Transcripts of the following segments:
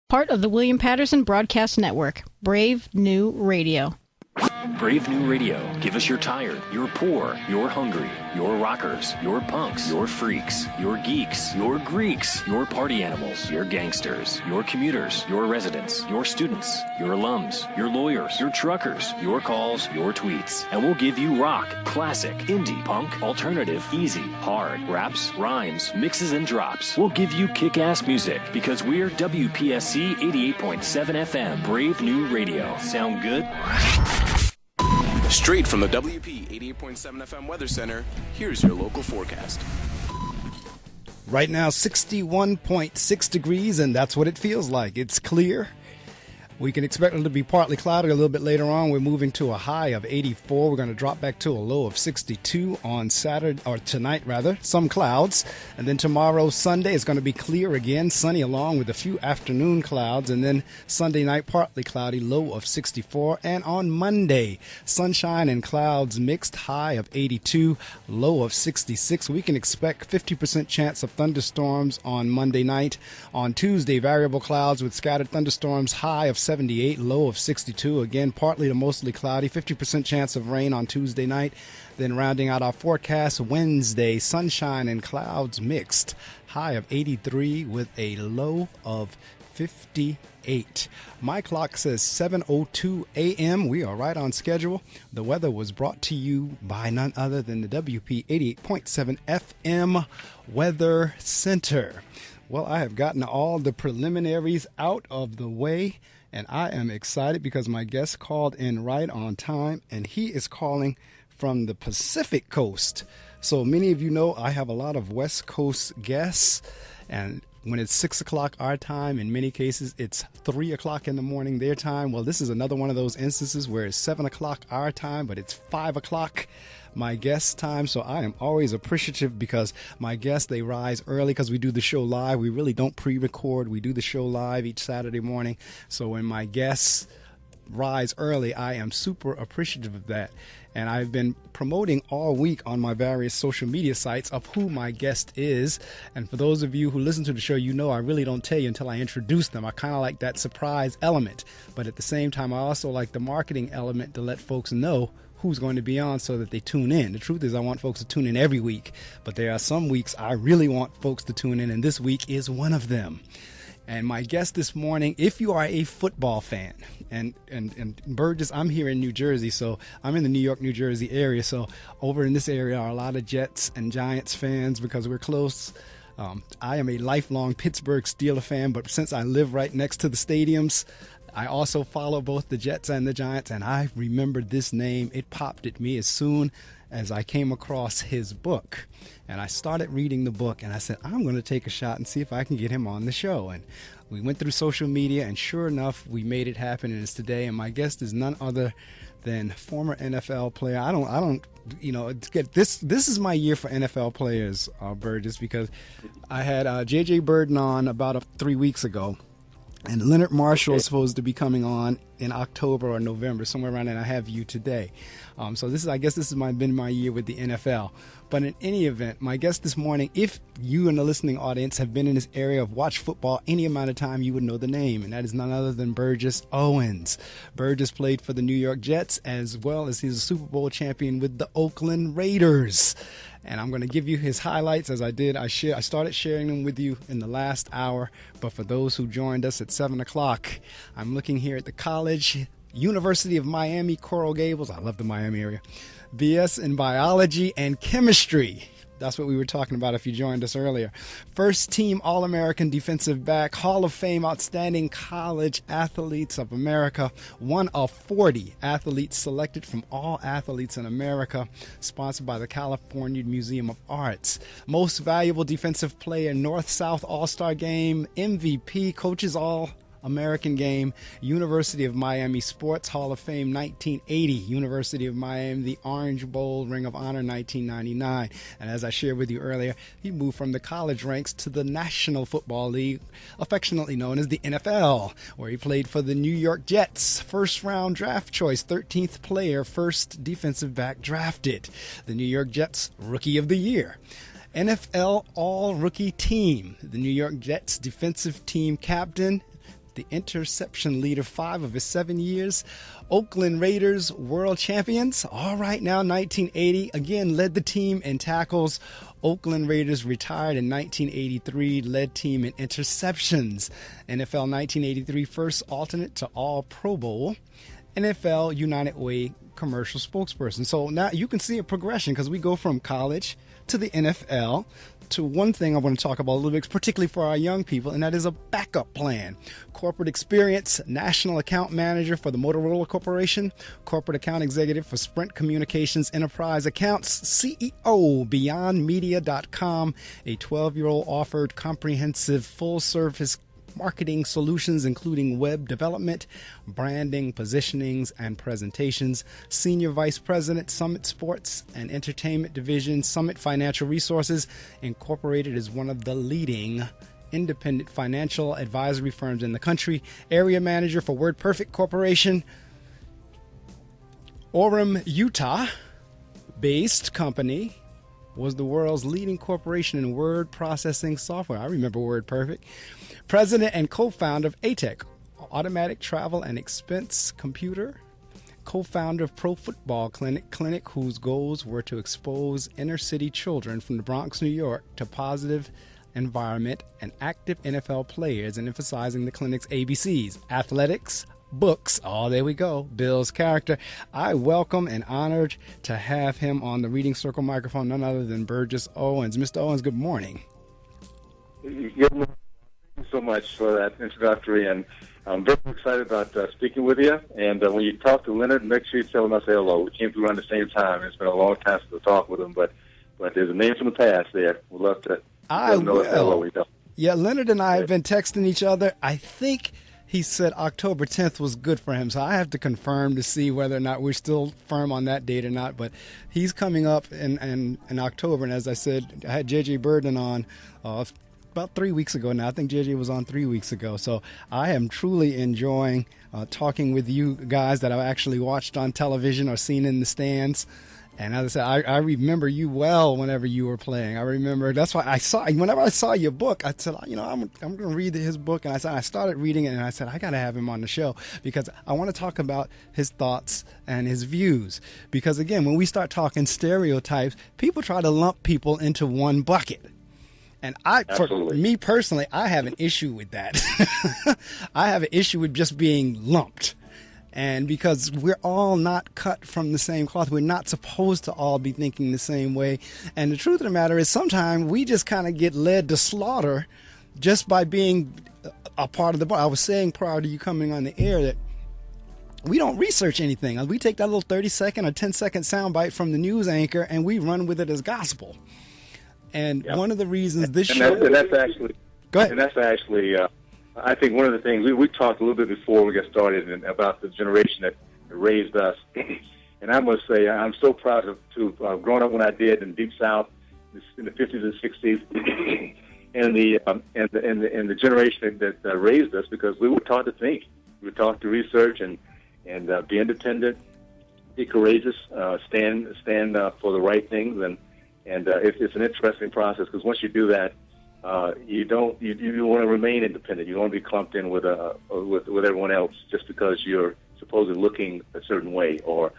Part of the William Patterson Broadcast Network. Brave New Radio. Brave New Radio. Give us your tired, your poor, your hungry, your rockers, your punks, your freaks, your geeks, your Greeks, your party animals, your gangsters, your commuters, your residents, your students, your alums, your lawyers, your truckers, your calls, your tweets. And we'll give you rock, classic, indie, punk, alternative, easy, hard, raps, rhymes, mixes, and drops. We'll give you kick-ass music because we're WPSC 88.7 FM, Brave New Radio. Sound good? Straight from the WP 88.7 FM Weather Center, here's your local forecast. Right now, 61.6 degrees, and that's what it feels like. It's clear. We can expect it to be partly cloudy a little bit later on. We're moving to a high of 84. We're going to drop back to a low of 62 on Saturday, or tonight rather. Some clouds. And then tomorrow, Sunday, is going to be clear again, sunny along with a few afternoon clouds. And then Sunday night, partly cloudy, low of 64. And on Monday, sunshine and clouds mixed, high of 82, low of 66. We can expect 50% chance of thunderstorms on Monday night. On Tuesday, variable clouds with scattered thunderstorms, high of 78, low of 62. Again, partly to mostly cloudy, 50% chance of rain on Tuesday night. Then rounding out our forecast, Wednesday, sunshine and clouds mixed, high of 83 with a low of 58. My clock says 7:02 a.m. We are right on schedule. The weather was brought to you by none other than the WP 88.7 FM Weather Center. Well, I have gotten all the preliminaries out of the way, and I am excited because my guest called in right on time, and he is calling from the Pacific Coast. So many of you know I have a lot of West Coast guests, and when it's 6 o'clock our time, in many cases it's 3 o'clock in the morning their time. Well, this is another one of those instances where it's 7 o'clock our time, but it's 5 o'clock my guest's time. So I am always appreciative because my guests, they rise early because we do the show live. We really don't pre-record. We do the show live each Saturday morning. So when my guests rise early, I am super appreciative of that. And I've been promoting all week on my various social media sites of who my guest is. And for those of you who listen to the show, you know I really don't tell you until I introduce them. I kind of like that surprise element. But at the same time, I also like the marketing element to let folks know who's going to be on so that they tune in. The truth is I want folks to tune in every week. But there are some weeks I really want folks to tune in, and this week is one of them. And my guest this morning, if you are a football fan, and Burgess, I'm here in New Jersey, so I'm in the New York, New Jersey area. So over in this area are a lot of Jets and Giants fans because we're close. I am a lifelong Pittsburgh Steelers fan, but since I live right next to the stadiums, I also follow both the Jets and the Giants, and I remembered this name. It popped at me as soon as I came across his book. And I started reading the book, and I said, I'm going to take a shot and see if I can get him on the show. And we went through social media, and sure enough, we made it happen, and it's today. And my guest is none other than former NFL player. I don't, this is my year for NFL players, Burgess, because I had J.J. Burden on about 3 weeks ago. And Leonard Marshall is supposed to be coming on in October or November, somewhere around there. And I have you today. So this has been my year with the NFL. But in any event, my guest this morning, if you in the listening audience have been in this area of watch football any amount of time, you would know the name. And that is none other than Burgess Owens. Burgess played for the New York Jets, as well as he's a Super Bowl champion with the Oakland Raiders. And I'm going to give you his highlights as I did. I started sharing them with you in the last hour. But for those who joined us at 7 o'clock, I'm looking here at the University of Miami, Coral Gables. I love the Miami area. BS in biology and chemistry. That's what we were talking about if you joined us earlier. First team All-American defensive back, Hall of Fame outstanding college athletes of America, one of 40 athletes selected from All Athletes in America, sponsored by the California Museum of Arts. Most valuable defensive player, North-South All-Star Game, MVP, coaches All-American Game, University of Miami Sports Hall of Fame 1980, University of Miami, the Orange Bowl Ring of Honor 1999. And as I shared with you earlier, he moved from the college ranks to the National Football League, affectionately known as the NFL, where he played for the New York Jets. First round draft choice, 13th player, first defensive back drafted. The New York Jets Rookie of the Year. NFL All-Rookie Team, the New York Jets defensive team captain, the interception leader 5 of his 7 years. Oakland Raiders world champions. All right, now 1980. Again, led the team in tackles. Oakland Raiders retired in 1983, led team in interceptions. NFL 1983 first alternate to All Pro Bowl. NFL United Way commercial spokesperson. So now you can see a progression because we go from college to the NFL to one thing I want to talk about a little bit, particularly for our young people, and that is a backup plan. Corporate experience, national account manager for the Motorola Corporation, corporate account executive for Sprint Communications Enterprise Accounts, CEO, BeyondMedia.com. A 12-year-old offered comprehensive full-service marketing solutions, including web development, branding, positionings, and presentations. Senior Vice President, Summit Sports and Entertainment Division, Summit Financial Resources Incorporated is one of the leading independent financial advisory firms in the country. Area Manager for WordPerfect Corporation, Orem, Utah-based company, was the world's leading corporation in word processing software. I remember WordPerfect. President and co-founder of ATEC, Automatic Travel and Expense Computer. Co-founder of Pro Football Clinic, whose goals were to expose inner-city children from the Bronx, New York, to positive environment and active NFL players, and emphasizing the clinic's ABCs: athletics, books. Oh, there we go. Bill's character. I welcome and honored to have him on the Reading Circle microphone, none other than Burgess Owens. Mr. Owens, good morning. Good morning. Thank you so much for that introductory, and I'm very excited about speaking with you. And when you talk to Leonard, make sure you tell him I say hello. We came through around the same time. It's been a long time since I talked with him, but there's a name from the past there. We'd love to know hello. Yeah, Leonard and I have been texting each other. I think he said October 10th was good for him, so I have to confirm to see whether or not we're still firm on that date or not. But he's coming up in October, and as I said, I had J.J. Burden on about 3 weeks ago now. I think J.J. was on 3 weeks ago. So I am truly enjoying talking with you guys that I've actually watched on television or seen in the stands. And as I said, I remember you well whenever you were playing. I remember, that's why whenever I saw your book, I said, I'm going to read his book. And I started reading it, and I said, I got to have him on the show because I want to talk about his thoughts and his views. Because again, when we start talking stereotypes, people try to lump people into one bucket. And for me personally, I have an issue with that. I have an issue with just being lumped. And because we're all not cut from the same cloth, we're not supposed to all be thinking the same way. And the truth of the matter is sometimes we just kind of get led to slaughter just by being a part of the bar. I was saying prior to you coming on the air that we don't research anything. We take that little 30-second or 10-second soundbite from the news anchor and we run with it as gospel. And one of the reasons this show... And that's actually... Go ahead. And that's actually... I think one of the things we talked a little bit before we got started about the generation that raised us, and I must say I'm so proud to have grown up when I did in Deep South in the 50s and 60s, and the generation that raised us, because we were taught to think, we were taught to research and be independent, be courageous, stand for the right things, and it's an interesting process because once you do that. You want to remain independent. You don't want to be clumped in with everyone else just because you're supposedly looking a certain way. So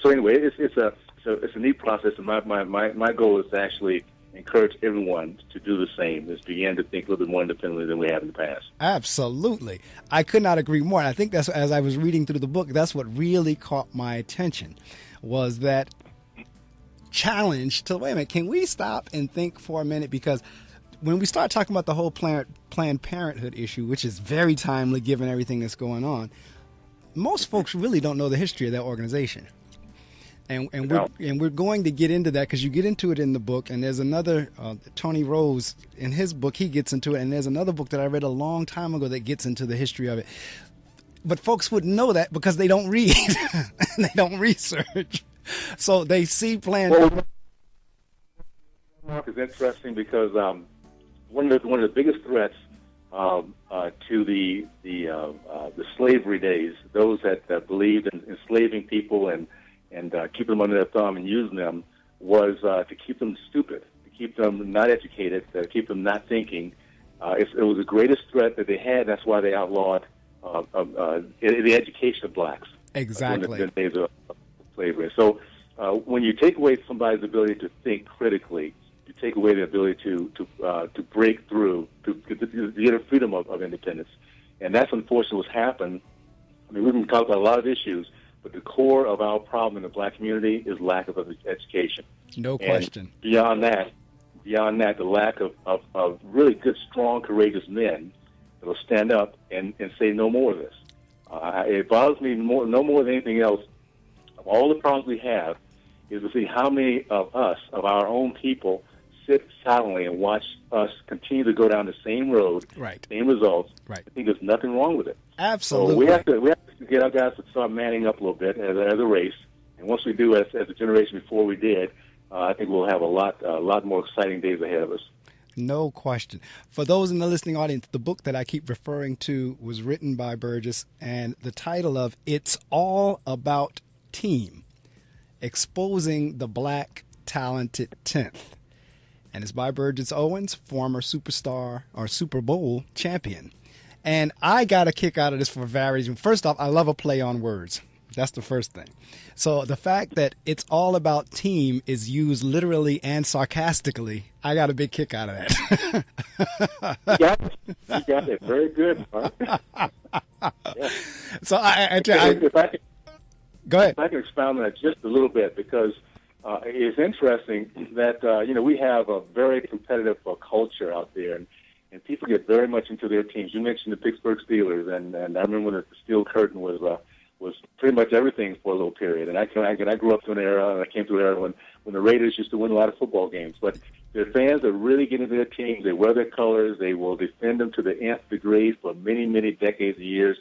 anyway, it's a neat process, and my goal is to actually encourage everyone to do the same. Is begin to think a little bit more independently than we have in the past. Absolutely, I could not agree more. And I think that's, as I was reading through the book, that's what really caught my attention, was that challenge to wait a minute. Can we stop and think for a minute? Because when we start talking about the whole Planned Parenthood issue, which is very timely given everything that's going on, most folks really don't know the history of that organization. And we're going to get into that because you get into it in the book. And there's another, Tony Rose, in his book, he gets into it. And there's another book that I read a long time ago that gets into the history of it. But folks wouldn't know that because they don't read and they don't research. So they see Planned Parenthood. Mark is interesting because one of the biggest threats to the slavery days, those that believed in enslaving people and keeping them under their thumb and using them, was to keep them stupid, to keep them not educated, to keep them not thinking, It was the greatest threat that they had. That's why they outlawed the education of blacks. Exactly. During the days of slavery. So when you take away somebody's ability to think critically, you take away the ability to break through, to get a freedom of independence. And that's unfortunately what's happened. I mean, we can talk about a lot of issues, but the core of our problem in the black community is lack of education. No question. And beyond that, the lack of really good, strong, courageous men that will stand up and say no more of this. It bothers me no more than anything else. Of all the problems we have, is to see how many of us, of our own people, sit silently and watch us continue to go down the same road, right, same results. Right. I think there's nothing wrong with it. Absolutely. So we have to get our guys to start manning up a little bit as a race. And once we do, as a generation before we did, I think we'll have a lot more exciting days ahead of us. No question. For those in the listening audience, the book that I keep referring to was written by Burgess, and the title of It's All About Team, Exposing the Black Talented 10th. And it's by Burgess Owens, former superstar or Super Bowl champion. And I got a kick out of this for various reasons. First off, I love a play on words. That's the first thing. So the fact that it's all about team is used literally and sarcastically, I got a big kick out of that. You got it. Very good, Mark. Yeah. So go ahead. If I can expound on that just a little bit, because it's interesting that we have a very competitive culture out there, and people get very much into their teams. You mentioned the Pittsburgh Steelers, and I remember when the Steel Curtain was pretty much everything for a little period. And I grew up to an era, and I came to an era when the Raiders used to win a lot of football games. But the fans are really getting into their teams. They wear their colors. They will defend them to the nth degree for many, many decades of years.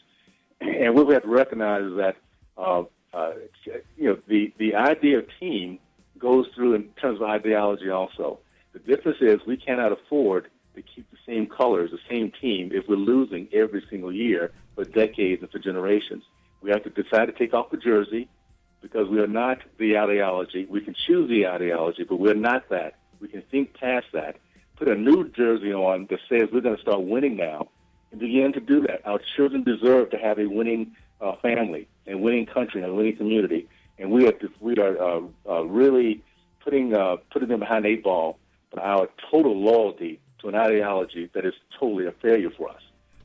And what we have to recognize is that the idea of team goes through in terms of ideology also. The difference is we cannot afford to keep the same colors, the same team, if we're losing every single year for decades and for generations. We have to decide to take off the jersey because we are not the ideology. We can choose the ideology, but we're not that. We can think past that. Put a new jersey on that says we're going to start winning now and begin to do that. Our children deserve to have a winning family and winning country and a winning community. And we are really putting them behind the 8 ball for our total loyalty to an ideology that is totally a failure for us.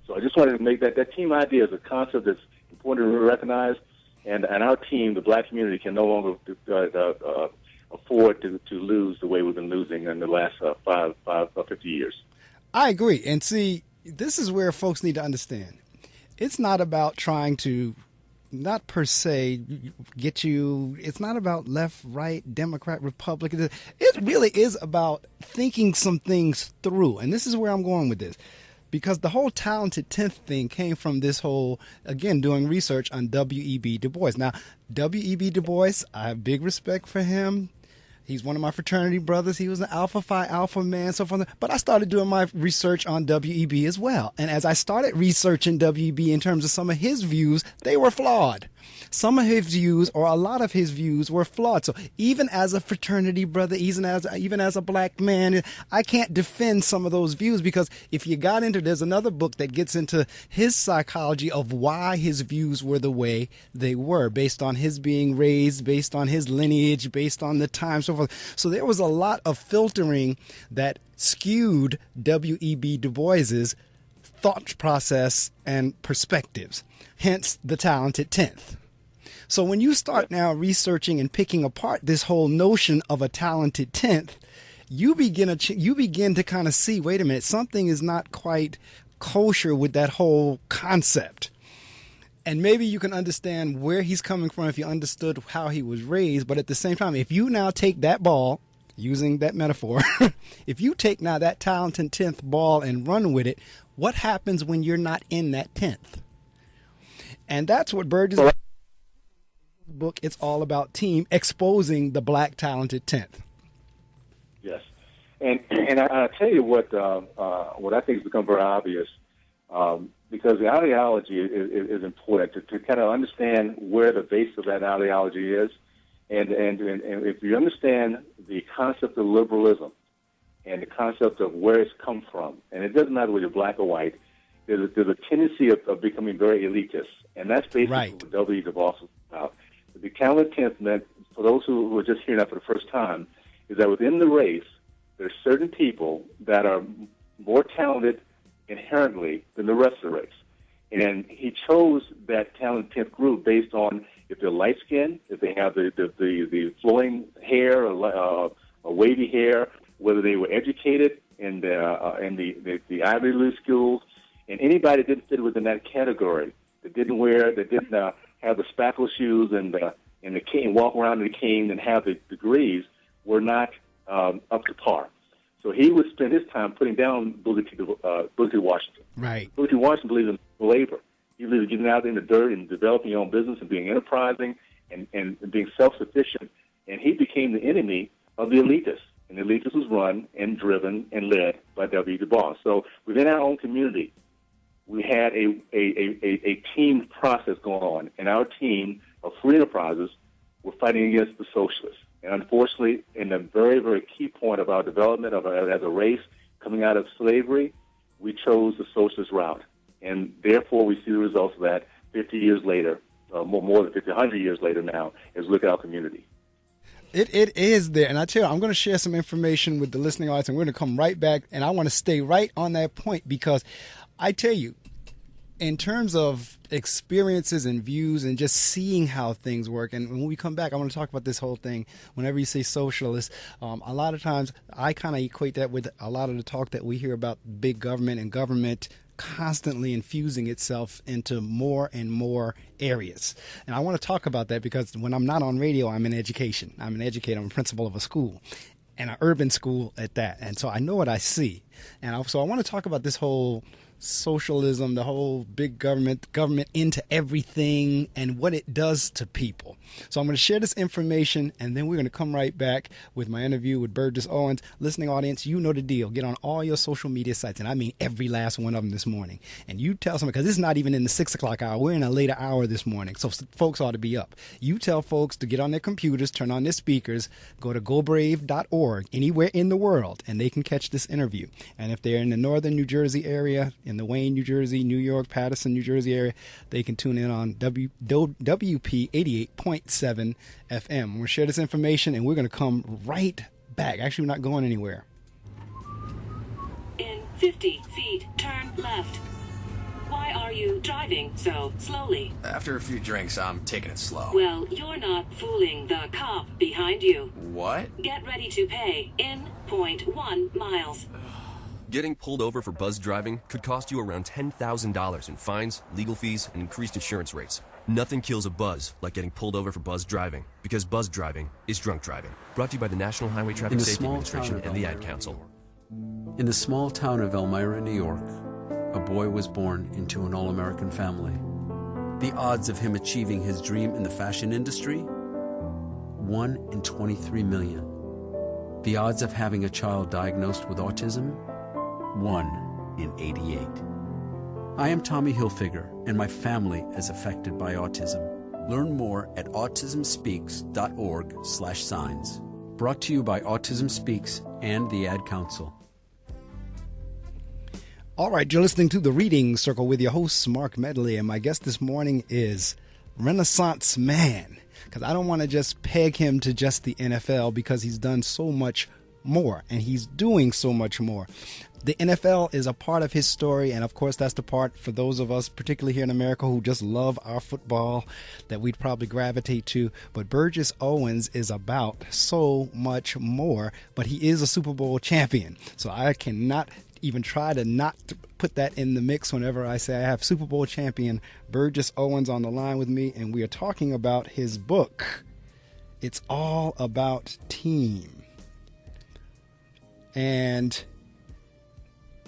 So I just wanted to make that team idea is a concept that's important to recognize, and our team, the black community, can no longer afford to lose the way we've been losing in the last 50 years. I agree. And see, this is where folks need to understand. It's not about trying to, not per se, it's not about left, right, Democrat, Republican. It really is about thinking some things through. And this is where I'm going with this. Because the whole talented 10th thing came from this whole, again, doing research on W.E.B. Du Bois. Now, W.E.B. Du Bois, I have big respect for him. He's one of my fraternity brothers. He was an Alpha Phi Alpha man, so forth. But I started doing my research on W.E.B. as well. And as I started researching W.E.B. in terms of some of his views, they were flawed. Some of his views, or a lot of his views, were flawed. So even as a fraternity brother, even as a black man, I can't defend some of those views, because if you got into, there's another book that gets into his psychology of why his views were the way they were, based on his being raised, based on his lineage, based on the time, so forth. So there was a lot of filtering that skewed W.E.B. Du Bois's thought process and perspectives, hence the talented 10th. So when you start now researching and picking apart this whole notion of a talented 10th, you begin to kind of see, wait a minute, something is not quite kosher with that whole concept. And maybe you can understand where he's coming from if you understood how he was raised. But at the same time, if you now take that ball, using that metaphor, if you take now that talented 10th ball and run with it, what happens when you're not in that 10th? And that's what Burgess' book, It's All About Team, exposing the black talented 10th. Yes. And I'll tell you what I think has become very obvious, because the ideology is important to kind of understand where the base of that ideology is. And if you understand the concept of liberalism, and the concept of where it's come from. And it doesn't matter whether you're black or white. There's a tendency of becoming very elitist, and that's basically what W. Du Bois was about. The calendar 10th meant, for those who are just hearing that for the first time, is that within the race, there's certain people that are more talented inherently than the rest of the race. And he chose that talent 10th group based on if they're light-skinned, if they have the flowing hair or wavy hair, whether they were educated in the Ivy League schools, and anybody that didn't fit within that category, that didn't have the spackle shoes and the cane, walk around in the cane and have the degrees, were not up to par. So he would spend his time putting down Booker T. Washington. Right. Booker T. Washington believed in labor. He believed in getting out in the dirt and developing your own business and being enterprising and being self-sufficient. And he became the enemy of the elitists. And the elitists was run and driven and led by W. Du Bois. So within our own community, we had a team process going on. And our team of free enterprises were fighting against the socialists. And unfortunately, in a very, very key point of our development as a race coming out of slavery, we chose the socialist route. And therefore, we see the results of that 50 years later, more than 50, 100 years later now, as we look at our community. It is there. And I tell you, I'm going to share some information with the listening audience, and we're going to come right back. And I want to stay right on that point because I tell you, in terms of experiences and views and just seeing how things work, and when we come back, I want to talk about this whole thing. Whenever you say socialist, a lot of times I kind of equate that with a lot of the talk that we hear about big government and government constantly infusing itself into more and more areas. And I want to talk about that because when I'm not on radio, I'm in education. I'm an educator. I'm a principal of a school, and an urban school at that. And so I know what I see. And so I want to talk about this whole socialism, the whole big government into everything and what it does to people. So I'm going to share this information, and then we're going to come right back with my interview with Burgess Owens. Listening audience, you know the deal. Get on all your social media sites, and I mean every last one of them this morning. And you tell someone, because this is not even in the 6 o'clock hour. We're in a later hour this morning, so folks ought to be up. You tell folks to get on their computers, turn on their speakers, go to gobrave.org, anywhere in the world, and they can catch this interview. And if they're in the northern New Jersey area, in the Wayne, New Jersey, New York, Patterson, New Jersey area, they can tune in on WP 88.7 FM. We're going to share this information, and we're going to come right back. Actually, we're not going anywhere. In 50 feet, turn left. Why are you driving so slowly? After a few drinks, I'm taking it slow. Well, you're not fooling the cop behind you. What? Get ready to pay in 0.1 miles. Getting pulled over for buzz driving could cost you around $10,000 in fines, legal fees, and increased insurance rates. Nothing kills a buzz like getting pulled over for buzz driving, because buzz driving is drunk driving. Brought to you by the National Highway Traffic Safety Administration and the Ad Council. In the small town of Elmira, New York, a boy was born into an all-American family. The odds of him achieving his dream in the fashion industry? 1 in 23 million. The odds of having a child diagnosed with autism? 1 in 88. I am Tommy Hilfiger, and my family is affected by autism. Learn more at autismspeaks.org/signs. Brought to you by Autism Speaks and the Ad Council. All right, you're listening to The Reading Circle with your host, Marc Medley, and my guest this morning is Renaissance Man, because I don't want to just peg him to just the NFL because he's done so much more, and he's doing so much more. The NFL is a part of his story, and of course that's the part for those of us, particularly here in America, who just love our football, that we'd probably gravitate to. But Burgess Owens is about so much more, but he is a Super Bowl champion. So I cannot even try to not put that in the mix whenever I say I have Super Bowl champion Burgess Owens on the line with me, and we are talking about his book. It's all about team. And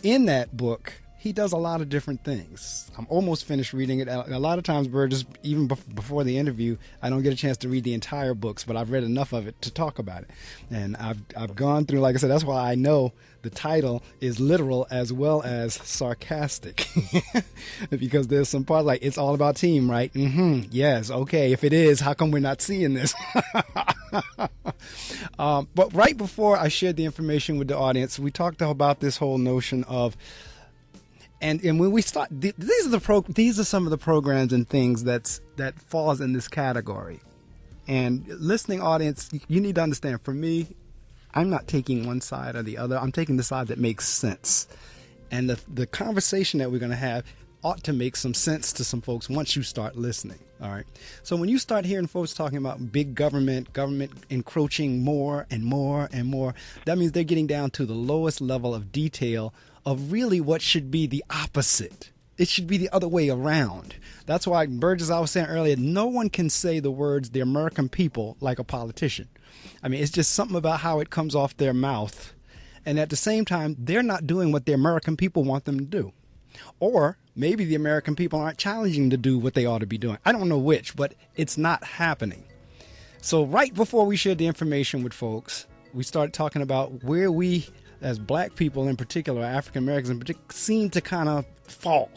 in that book, he does a lot of different things. I'm almost finished reading it. A lot of times, Burgess, even before the interview, I don't get a chance to read the entire books, but I've read enough of it to talk about it. And I've gone through, like I said, that's why I know the title is literal as well as sarcastic. Because there's some part like, it's all about team, right? Mm-hmm. Yes. Okay. If it is, how come we're not seeing this? But right before I shared the information with the audience, we talked about this whole notion of, and when we start, these are some of the programs and things that falls in this category. And listening audience, you need to understand, for me, I'm not taking one side or the other. I'm taking the side that makes sense. And the conversation that we're going to have ought to make some sense to some folks once you start listening. All right. So when you start hearing folks talking about big government encroaching more and more and more, that means they're getting down to the lowest level of detail of really what should be the opposite. It should be the other way around. That's why, Burgess, I was saying earlier, no one can say the words the American people like a politician. I mean, it's just something about how it comes off their mouth. And at the same time, they're not doing what the American people want them to do. Or maybe the American people aren't challenging to do what they ought to be doing. I don't know which, but it's not happening. So right before we shared the information with folks, we started talking about where we, as black people in particular, African Americans in particular, seem to kind of fall.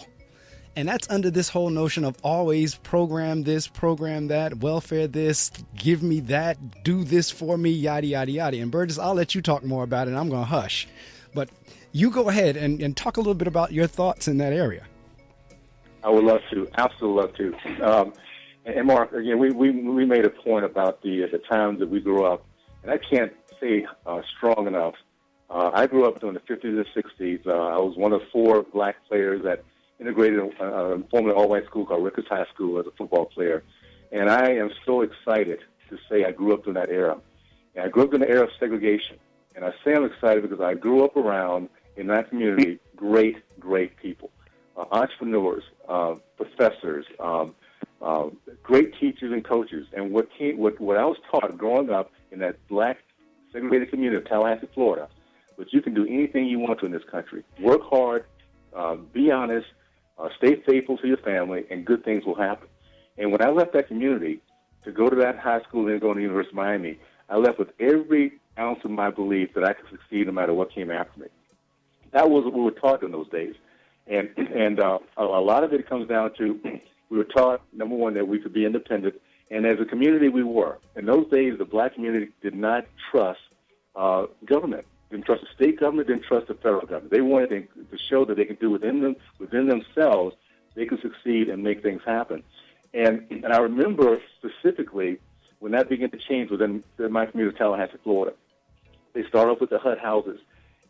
And that's under this whole notion of always program this, program that, welfare this, give me that, do this for me, yada, yada, yada. And Burgess, I'll let you talk more about it, and I'm going to hush. But you go ahead and talk a little bit about your thoughts in that area. I would love to, absolutely love to. And Mark, again, we made a point about the times that we grew up, and I can't say strong enough. I grew up during the 50s and 60s. I was one of 4 black players that integrated a formerly all-white school called Rutgers High School as a football player. And I am so excited to say I grew up during that era. And I grew up in the era of segregation. And I say I'm excited because I grew up around, in that community, great people, entrepreneurs, professors, great teachers and coaches. And what I was taught growing up in that black segregated community of Tallahassee, Florida, was you can do anything you want to in this country. Work hard, be honest, stay faithful to your family, and good things will happen. And when I left that community to go to that high school and go to the University of Miami, I left with every ounce of my belief that I could succeed no matter what came after me. That was what we were taught in those days. And a lot of it comes down to we were taught, number one, that we could be independent. And as a community, we were. In those days, the black community did not trust government. Didn't trust the state government, didn't trust the federal government. They wanted to show that they could do within themselves, they could succeed and make things happen. And I remember specifically when that began to change within my community of Tallahassee, Florida. They started off with the HUD houses,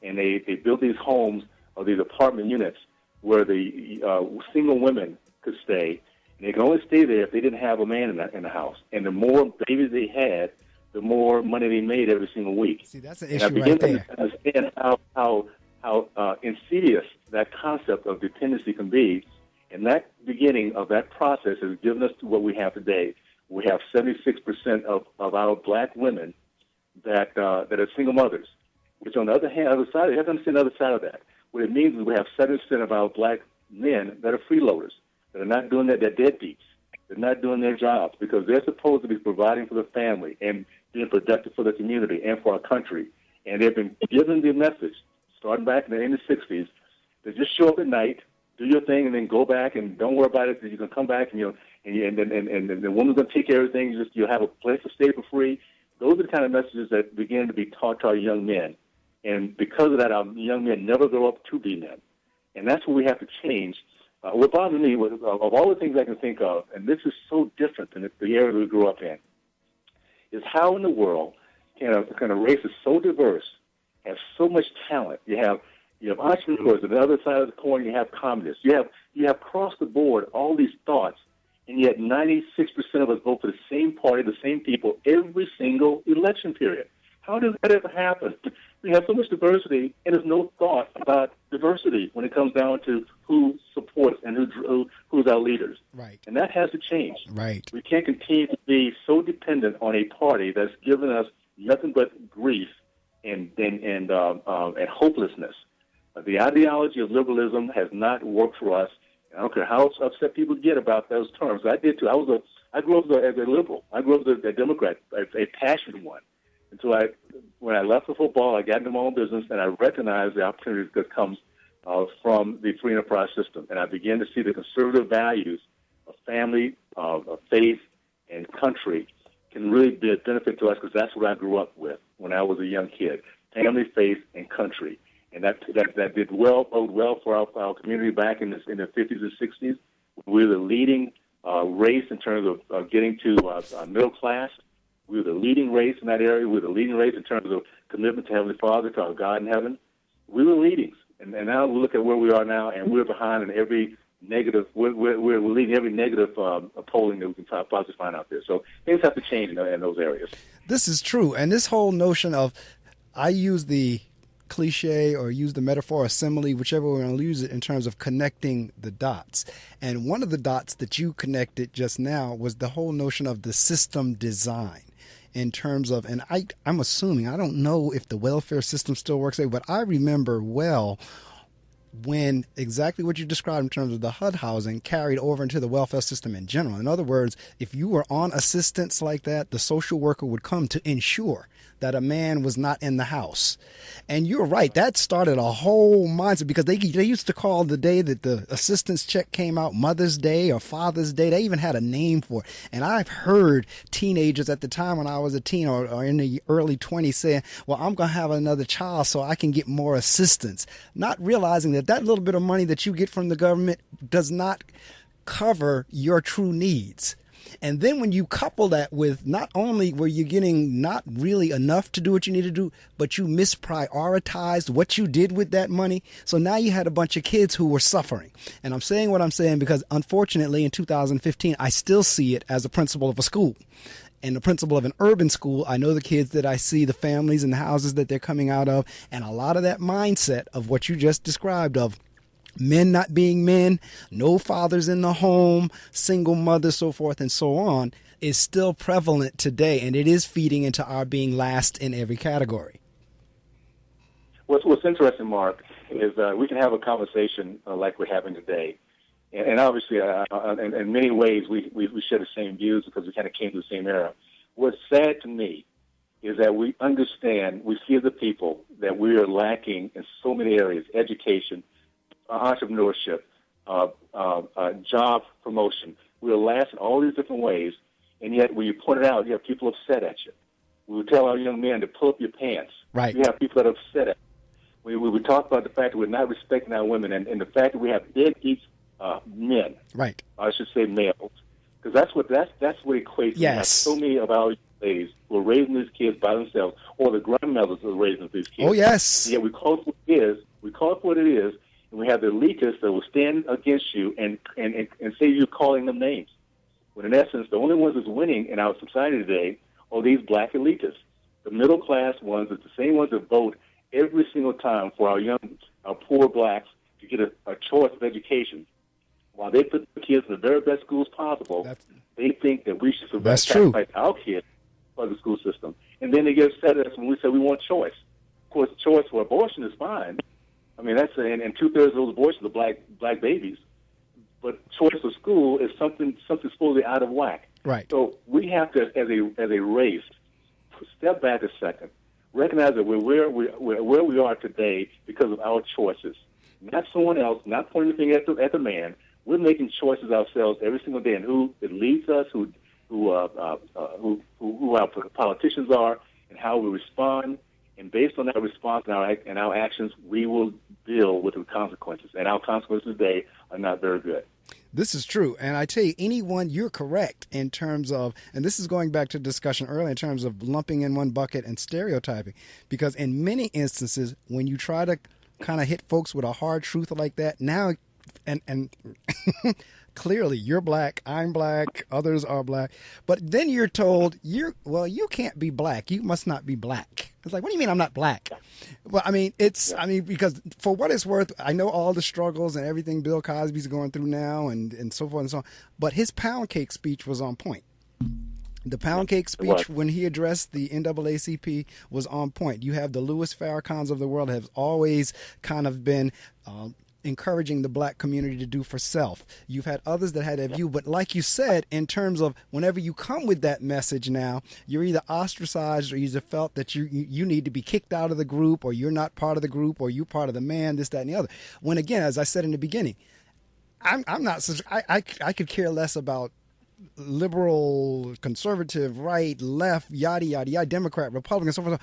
and they built these homes or these apartment units where the single women could stay. And they could only stay there if they didn't have a man in the house. And the more babies they had, the more money they made every single week. See, that's an issue right there. I began to understand how insidious that concept of dependency can be. And that beginning of that process has given us to what we have today. We have 76% of our black women that are single mothers, which on the other hand, you have to understand the other side of that. What it means is we have 7% of our black men that are freeloaders, that are not doing that, they're deadbeats. They're not doing their jobs because they're supposed to be providing for the family and being productive for the community and for our country. And they've been given the message, starting back in the 60s, to just show up at night, do your thing, and then go back and don't worry about it. You can come back and the woman's going to take care of everything. You'll have a place to stay for free. Those are the kind of messages that begin to be taught to our young men. And because of that, our young men never grow up to be men. And that's what we have to change. What bothers me, of all the things I can think of, and this is so different than the era we grew up in, is how in the world can a race is so diverse, have so much talent. You have entrepreneurs. On the other side of the coin, you have communists. You have across the board all these thoughts, and yet 96% of us vote for the same party, the same people, every single election period. How does that ever happen? We have so much diversity, and there's no thought about diversity when it comes down to who supports and who's our leaders. Right. And that has to change. Right. We can't continue to be so dependent on a party that's given us nothing but grief and hopelessness. The ideology of liberalism has not worked for us. I don't care how upset people get about those terms. I did too. I grew up as a liberal. I grew up as a Democrat, a passionate one. Until when I left for football, I got into my own business, and I recognized the opportunities that comes from the free enterprise system. And I began to see the conservative values of family, of faith, and country can really be a benefit to us because that's what I grew up with when I was a young kid: family, faith, and country. And that bode well for our community back in the 50s and 60s. We were the leading race in terms of getting to middle class. We were the leading race in that area. We were the leading race in terms of commitment to Heavenly Father, to our God in heaven. We were leading. And now we look at where we are now, and we're behind in every negative. We're leading every negative polling that we can possibly find out there. So things have to change in those areas. This is true. And this whole notion of, I use the cliche or use the metaphor or simile, whichever we're going to use it, in terms of connecting the dots. And one of the dots that you connected just now was the whole notion of the system design. In terms of, and I'm assuming, I don't know if the welfare system still works there, but I remember well when exactly what you described in terms of the HUD housing carried over into the welfare system in general. In other words, if you were on assistance like that, the social worker would come to ensure that a man was not in the house. And you're right, that started a whole mindset, because they used to call the day that the assistance check came out Mother's Day or Father's Day. They even had a name for it. And I've heard teenagers at the time when I was a teen or in the early 20s saying, well, I'm going to have another child so I can get more assistance, not realizing that that little bit of money that you get from the government does not cover your true needs. And then when you couple that with, not only were you getting not really enough to do what you need to do, but you misprioritized what you did with that money. So now you had a bunch of kids who were suffering. And I'm saying what I'm saying because, unfortunately, in 2015, I still see it as a principal of a school. And the principal of an urban school, I know the kids that I see, the families and the houses that they're coming out of, and a lot of that mindset of what you just described of men not being men, no fathers in the home, single mothers, so forth and so on, is still prevalent today, and it is feeding into our being last in every category. What's interesting, Mark, is we can have a conversation like we're having today, and obviously, in many ways, we share the same views because we kind of came to the same era. What's sad to me is that we understand, we see the people that we are lacking in so many areas: education, entrepreneurship, job promotion. We're last in all these different ways, and yet when you point it out, you have people upset at you. We would tell our young men to pull up your pants. Right. You have people that are upset at you. We would talk about the fact that we're not respecting our women, and the fact that we have dead each men. Right. I should say males, because that's what equates. Yes. We have so many of our ladies who are raising these kids by themselves, or the grandmothers who are raising these kids. Oh yes. And yet we call it what it is. We call it what it is. And we have the elitists that will stand against you and say you're calling them names. When in essence, the only ones that's winning in our society today are these black elitists. The middle class ones are the same ones that vote every single time for our poor blacks to get a choice of education. While they put the kids in the very best schools possible, they think that we should sacrifice our kids for the school system. And then they get upset at us when we say we want choice. Of course, choice for abortion is fine. I mean, that's and 2/3 of those abortions are black babies. But choice of school is something supposedly out of whack. Right. So we have to, as a race, step back a second, recognize that we're where we are today because of our choices, not someone else, not pointing the finger at the man. We're making choices ourselves every single day, and who it leads us, who our politicians are, and how we respond. And based on that response and our actions, we will deal with the consequences. And our consequences today are not very good. This is true. And I tell you, you're correct in terms of, and this is going back to the discussion earlier in terms of lumping in one bucket and stereotyping. Because in many instances, when you try to kind of hit folks with a hard truth like that, now, and clearly you're black, I'm black, others are black, but then you're told you can't be black. You must not be black. It's like, what do you mean I'm not black? Well, I mean, because for what it's worth, I know all the struggles and everything Bill Cosby's going through now and so forth and so on, but his pound cake speech was on point. The pound cake speech when he addressed the NAACP was on point. You have the Louis Farrakhan's of the world have always kind of been encouraging the black community to do for self. You've had others that had a view, but like you said, in terms of whenever you come with that message now, you're either ostracized or you just felt that you need to be kicked out of the group, or you're not part of the group, or you're part of the man, this, that, and the other. When again, as I said in the beginning, I'm not, I could care less about liberal, conservative, right, left, yada, yada, yada, Democrat, Republican, so forth.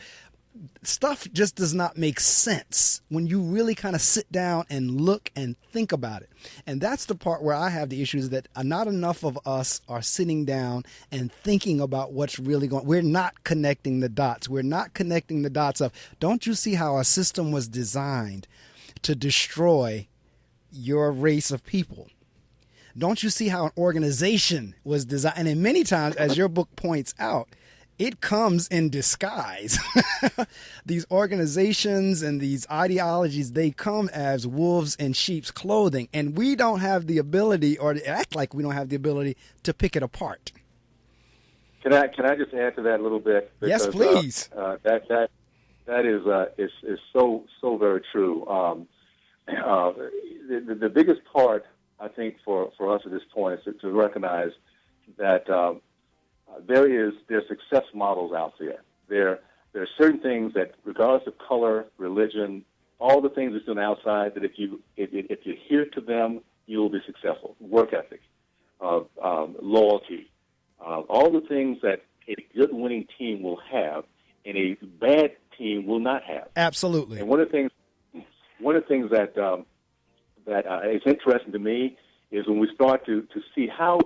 Stuff just does not make sense when you really kind of sit down and look and think about it. And that's the part where I have the issue, is that not enough of us are sitting down and thinking about what's really going on. We're not connecting the dots. We're not connecting the dots of, don't you see how our system was designed to destroy your race of people? Don't you see how an organization was designed? And many times, as your book points out, it comes in disguise. These organizations and these ideologies, they come as wolves in sheep's clothing, and we don't have the ability, or act like we don't have the ability, to pick it apart. Can I just add to that a little bit? Because, yes, please. That is so very true. The biggest part, I think, for us at this point is to recognize that there's success models out there. There are certain things that, regardless of color, religion, all the things that's on the outside, that if you adhere to them, you will be successful. Work ethic, loyalty, all the things that a good winning team will have and a bad team will not have. Absolutely. And one of the things that is interesting to me is when we start to see how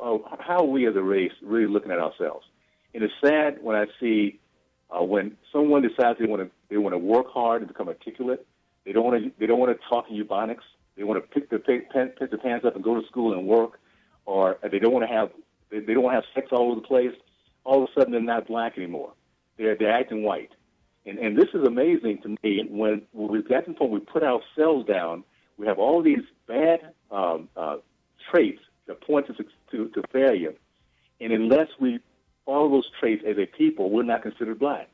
we as a race really looking at ourselves. And it's sad when I see when someone decides they want to work hard and become articulate. They don't want to talk in Ebonics. They want to pick their pants up and go to school and work, or they don't want to have sex all over the place. All of a sudden, they're not black anymore. They're acting white. And this is amazing to me. When we've gotten to the point we put ourselves down, we have all these bad traits that point to failure. And unless we follow those traits as a people, we're not considered black.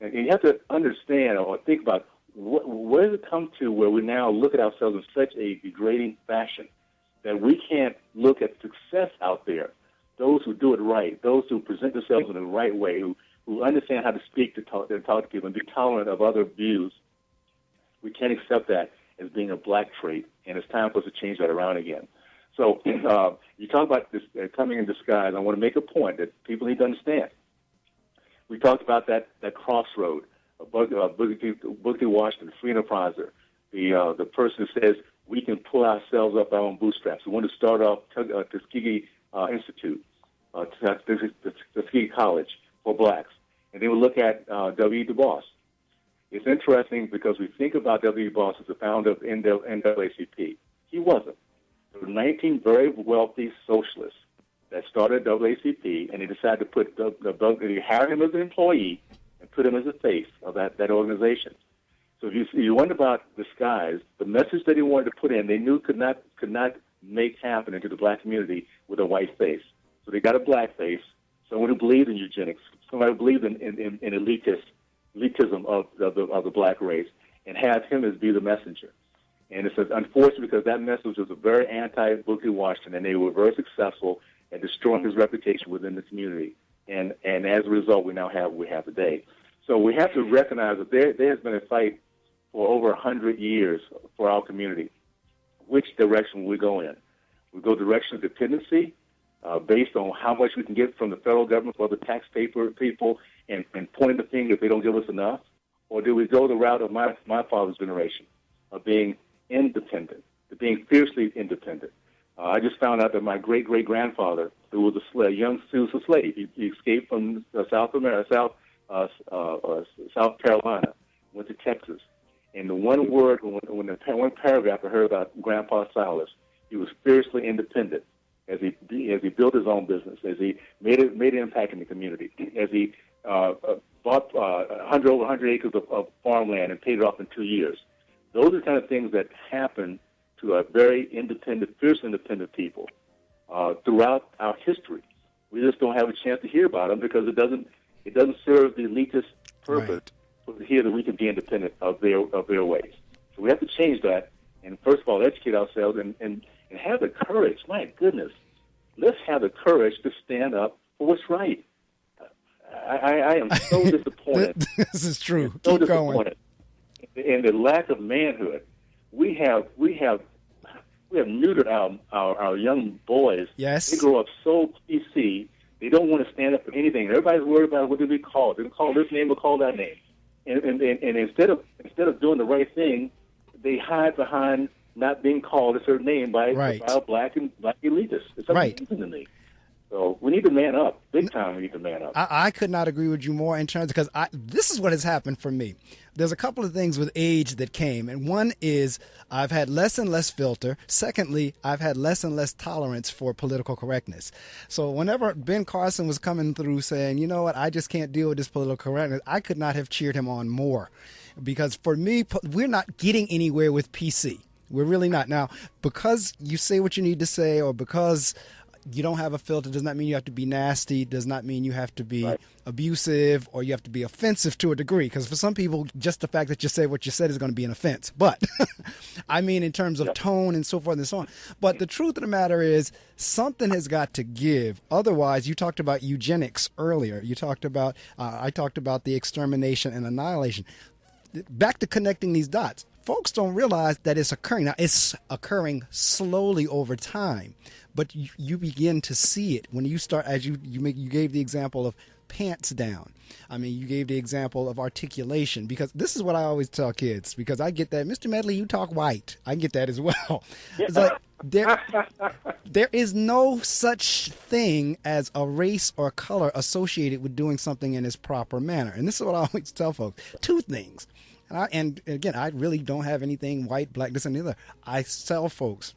And you have to understand or think about where does it come to where we now look at ourselves in such a degrading fashion that we can't look at success out there, those who do it right, those who present themselves in the right way, who understand how to speak to talk to people and be tolerant of other views. We can't accept that as being a black trait, and it's time for us to change that around again. So you talk about this coming in disguise. I want to make a point that people need to understand. We talked about that crossroad, Booker T. Washington, free enterpriser, the person who says we can pull ourselves up our own bootstraps. We want to start off Tuskegee Institute, Tuskegee College for blacks. And then we look at W. Du Bois. It's interesting because we think about W. Du Bois as the founder of NAACP. He wasn't. There were 19 very wealthy socialists that started NAACP, and they decided to they hired him as an employee and put him as the face of that organization. So if you wonder about disguise, the message that he wanted to put in, they knew could not make happen into the black community with a white face. So they got a black face, someone who believed in eugenics, someone who believed in elitism of the black race, and have him as be the messenger. And it's unfortunate because that message was a very anti-Booker T. Washington, and they were very successful at destroying his reputation within the community. And as a result, we have today. So we have to recognize that there has been a fight for over 100 years for our community. Which direction will we go in? We go the direction of dependency, based on how much we can get from the federal government for the taxpayer people and pointing the finger if they don't give us enough? Or do we go the route of my father's generation, of being independent, of being fiercely independent? I just found out that my great-great-grandfather, who was a slave, he escaped from South Carolina, went to Texas. And the one word, one paragraph I heard about Grandpa Silas, he was fiercely independent as he built his own business, as he made an impact in the community, as he bought over 100 acres of farmland and paid it off in 2 years. Those are the kind of things that happen to a very independent, fierce independent people throughout our history. We just don't have a chance to hear about them because it doesn't serve the elitist purpose to hear that we can be independent of their ways. So we have to change that, and first of all, educate ourselves and have the courage. My goodness, let's have the courage to stand up for what's right. I am so disappointed. This is true. So Keep going. In the lack of manhood. We have neutered our young boys. Yes. They grow up so PC. They don't want to stand up for anything. Everybody's worried about what do we call. They call this name or call that name. And instead of doing the right thing, they hide behind not being called a certain name by black elitists. It's amazing to me. So we need to man up. Big time we need to man up. I could not agree with you more in terms, because this is what has happened for me. There's a couple of things with age that came, and one is I've had less and less filter. Secondly, I've had less and less tolerance for political correctness. So whenever Ben Carson was coming through saying, you know what, I just can't deal with this political correctness, I could not have cheered him on more. Because for me, we're not getting anywhere with PC. We're really not. Now, because you say what you need to say, or because you don't have a filter, does not mean you have to be nasty, does not mean you have to be abusive, or you have to be offensive to a degree. Because for some people, just the fact that you say what you said is going to be an offense. But I mean, in terms of tone and so forth and so on. But the truth of the matter is, something has got to give. Otherwise, you talked about eugenics earlier. You talked about, I talked about the extermination and annihilation. Back to connecting these dots. Folks don't realize that it's occurring. Now, it's occurring slowly over time, but you begin to see it when you start, as you gave the example of pants down. I mean, you gave the example of articulation, because this is what I always tell kids, because I get that, Mr. Medley, you talk white. I get that as well. It's like there is no such thing as a race or color associated with doing something in its proper manner. And this is what I always tell folks. Two things. And again, I really don't have anything white, black, this and the other. I tell folks,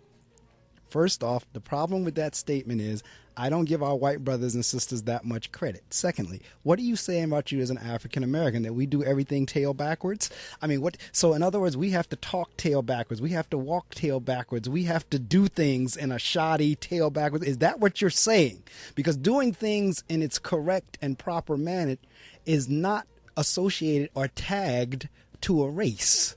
first off, the problem with that statement is I don't give our white brothers and sisters that much credit. Secondly, what are you saying about you as an African American, that we do everything tail backwards? I mean, what? So in other words, we have to talk tail backwards. We have to walk tail backwards. We have to do things in a shoddy tail backwards. Is that what you're saying? Because doing things in its correct and proper manner is not associated or tagged to a race.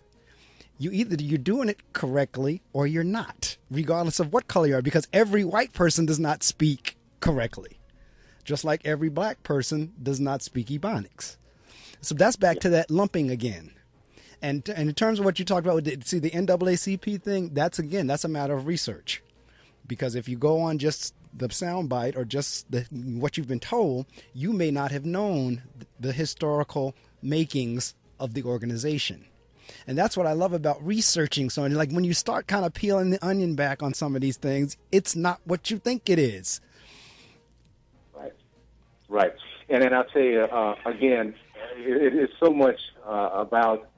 You're doing it correctly or you're not, regardless of what color you are, because every white person does not speak correctly, just like every black person does not speak Ebonics. So that's back to that lumping again. And in terms of what you talked about, the NAACP thing, that's a matter of research, because if you go on just the soundbite or just what you've been told, you may not have known the historical makings of the organization. And that's what I love about researching. So like when you start kind of peeling the onion back on some of these things, it's not what you think it is. Right. And then I'll tell you, again, it is so much about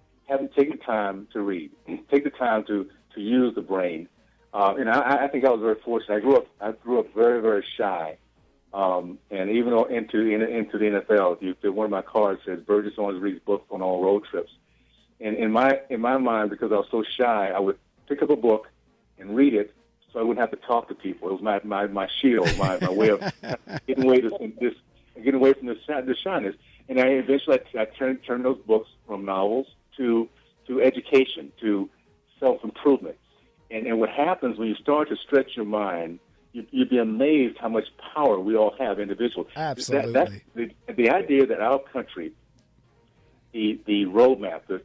taking time to read, take the time to use the brain. And I think I was very fortunate. I grew up very, very shy. And even into the NFL, one of my cards says Burgess Owens reads books on all road trips. And in my mind, because I was so shy, I would pick up a book and read it so I wouldn't have to talk to people. It was my shield, my way of getting away from the shyness. And I eventually turned those books from novels to education, to self-improvement. And what happens when you start to stretch your mind, you'd be amazed how much power we all have individually. Absolutely. That's the idea that our country, the roadmap, the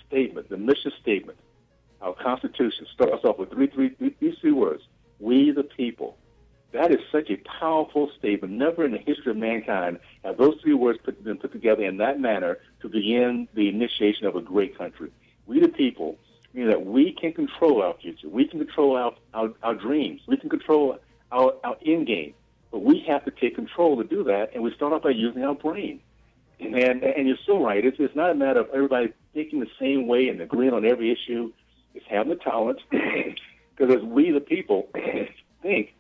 statement, the mission statement, our Constitution starts off with these three words: we the people. That is such a powerful statement. Never in the history of mankind have those three words been put together in that manner to begin the initiation of a great country. We the people mean that we can control our future. We can control our dreams. We can control our end game. But we have to take control to do that, and we start off by using our brain. And you're so right. It's not a matter of everybody thinking the same way and agreeing on every issue. It's having the tolerance, because as we the people think,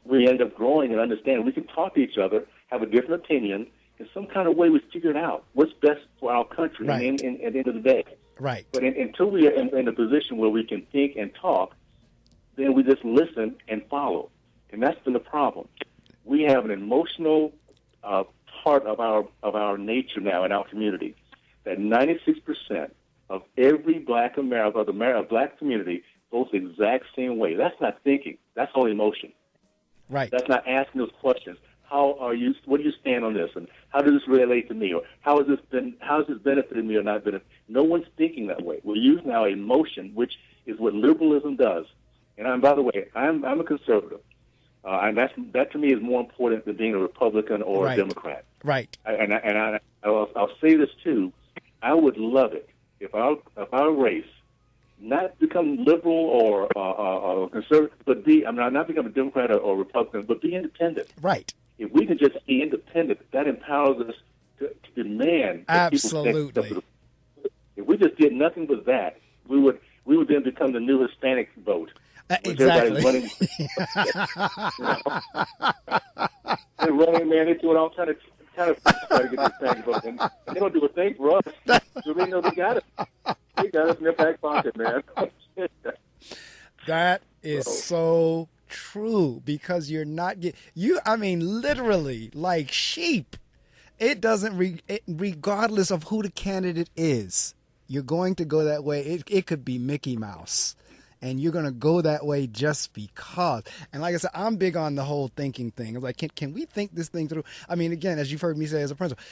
we end up growing and understanding. We can talk to each other, have a different opinion. In some kind of way, we figure it out. What's best for our country at the end of the day. Right. But until we are in a position where we can think and talk, then we just listen and follow. And that's been the problem. We have an emotional part of our nature now in our community, that 96% of every black American, the black community, goes the exact same way. That's not thinking. That's all emotion. Right. That's not asking those questions. How are you? What do you stand on this? And how does this relate to me? Or how has this benefited me or not benefited? No one's thinking that way. We're using our emotion, which is what liberalism does. And by the way, I'm a conservative. And that to me is more important than being a Republican or a Democrat. Right. I'll say this too. I would love it if our race not become liberal or conservative, but not become a Democrat or Republican, but be independent. Right. If we can just be independent, that empowers us to demand. Absolutely. If we just did nothing but that, we would then become the new Hispanic vote. Exactly. Running, they're running, man. They're doing all kind of try to get the Hispanic vote, and they don't do a thing for us. So they know they got it. They got us in their back pocket, man. That is so true, because you're not literally like sheep. It doesn't regardless of who the candidate is, you're going to go that way. It could be Mickey Mouse, and you're going to go that way just because. And like I said, I'm big on the whole thinking thing. I'm like, can we think this thing through? I mean, again, as you've heard me say as a principal,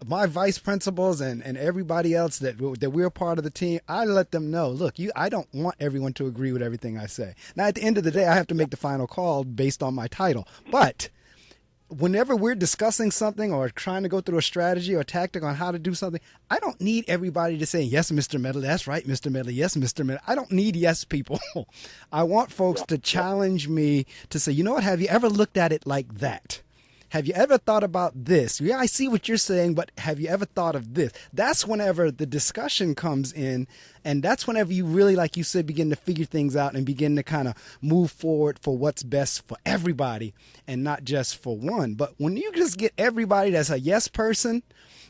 my vice principals and everybody else that we're part of the team, I let them know, look, I don't want everyone to agree with everything I say. Now, at the end of the day, I have to make the final call based on my title. But whenever we're discussing something or trying to go through a strategy or a tactic on how to do something, I don't need everybody to say, yes, Mr. Medley, that's right, Mr. Medley, yes, Mr. Medley. I don't need yes people. I want folks to challenge me to say, you know what, have you ever looked at it like that? Have you ever thought about this? Yeah, I see what you're saying, but have you ever thought of this? That's whenever the discussion comes in, and that's whenever you really, like you said, begin to figure things out and begin to kind of move forward for what's best for everybody and not just for one. But when you just get everybody that's a yes person,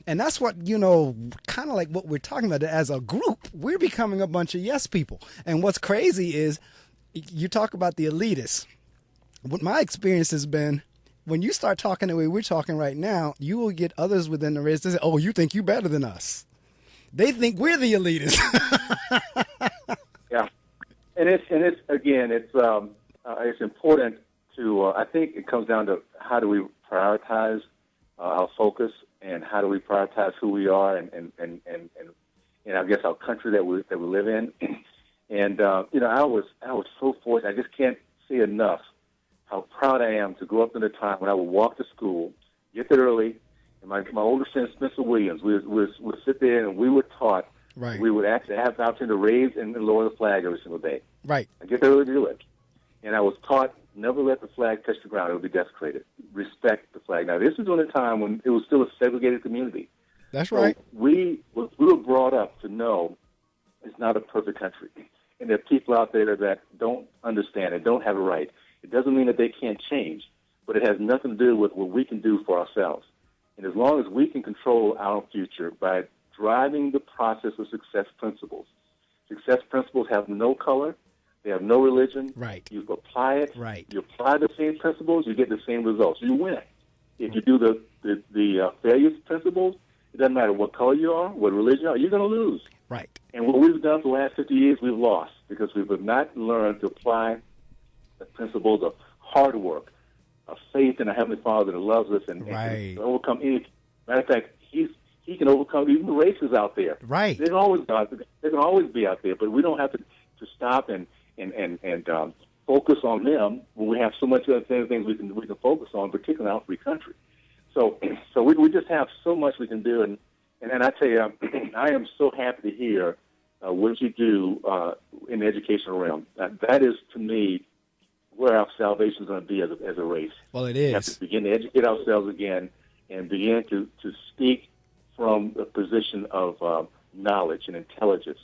and that's what, kind of like what we're talking about as a group, we're becoming a bunch of yes people. And what's crazy is you talk about the elitists. What my experience has been, when you start talking the way we're talking right now, you will get others within the race that say, oh, you think you're better than us. They think we're the elitists. Yeah. And it's important to, I think it comes down to how do we prioritize our focus, and how do we prioritize who we are and I guess our country that we live in. And, I was so fortunate. I just can't say enough how proud I am to grow up in a time when I would walk to school, get there early, and my older friend Spencer Williams, we would sit there and we were taught, we would actually have the opportunity to raise and lower the flag every single day. Right. I get there early to do it. And I was taught, never let the flag touch the ground. It will be desecrated. Respect the flag. Now, this was during a time when it was still a segregated community. That's right. So we were brought up to know it's not a perfect country. And there are people out there that don't understand and don't have a right. It doesn't mean that they can't change, but it has nothing to do with what we can do for ourselves. And as long as we can control our future by driving the process of success principles have no color, they have no religion. Right. You apply it. Right. You apply the same principles, you get the same results. You win. If you do the failure principles, it doesn't matter what color you are, what religion you are, you're going to lose. Right. And what we've done for the last 50 years, we've lost because we have not learned to apply the principles of hard work, of faith in a Heavenly Father that loves us and can overcome any. Matter of fact, he can overcome even the races out there. Right. They can always be out there, but we don't have to stop and focus on them when we have so much other things we can focus on, particularly in our free country. So we just have so much we can do, and I tell you, I am so happy to hear what you do in the educational realm. That is, to me, where our salvation is going to be as a race. Well, it is. We have to begin to educate ourselves again and begin to speak from a position of knowledge and intelligence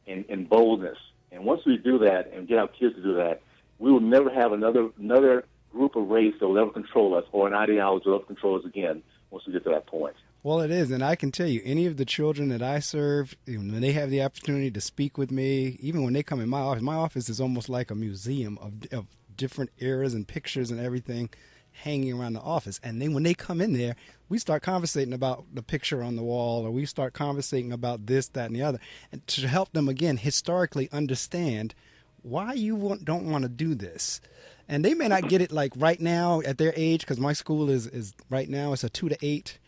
and boldness. And once we do that and get our kids to do that, we will never have another group of race that will ever control us or an ideology that will ever control us again once we get to that point. Well, it is, and I can tell you, any of the children that I serve, when they have the opportunity to speak with me, even when they come in my office is almost like a museum of different eras and pictures and everything hanging around the office. And then when they come in there, we start conversating about the picture on the wall, or we start conversating about this, that, and the other, and to help them, again, historically understand why you don't want to do this. And they may not get it like right now at their age, because my school is right now it's a 2 to 8.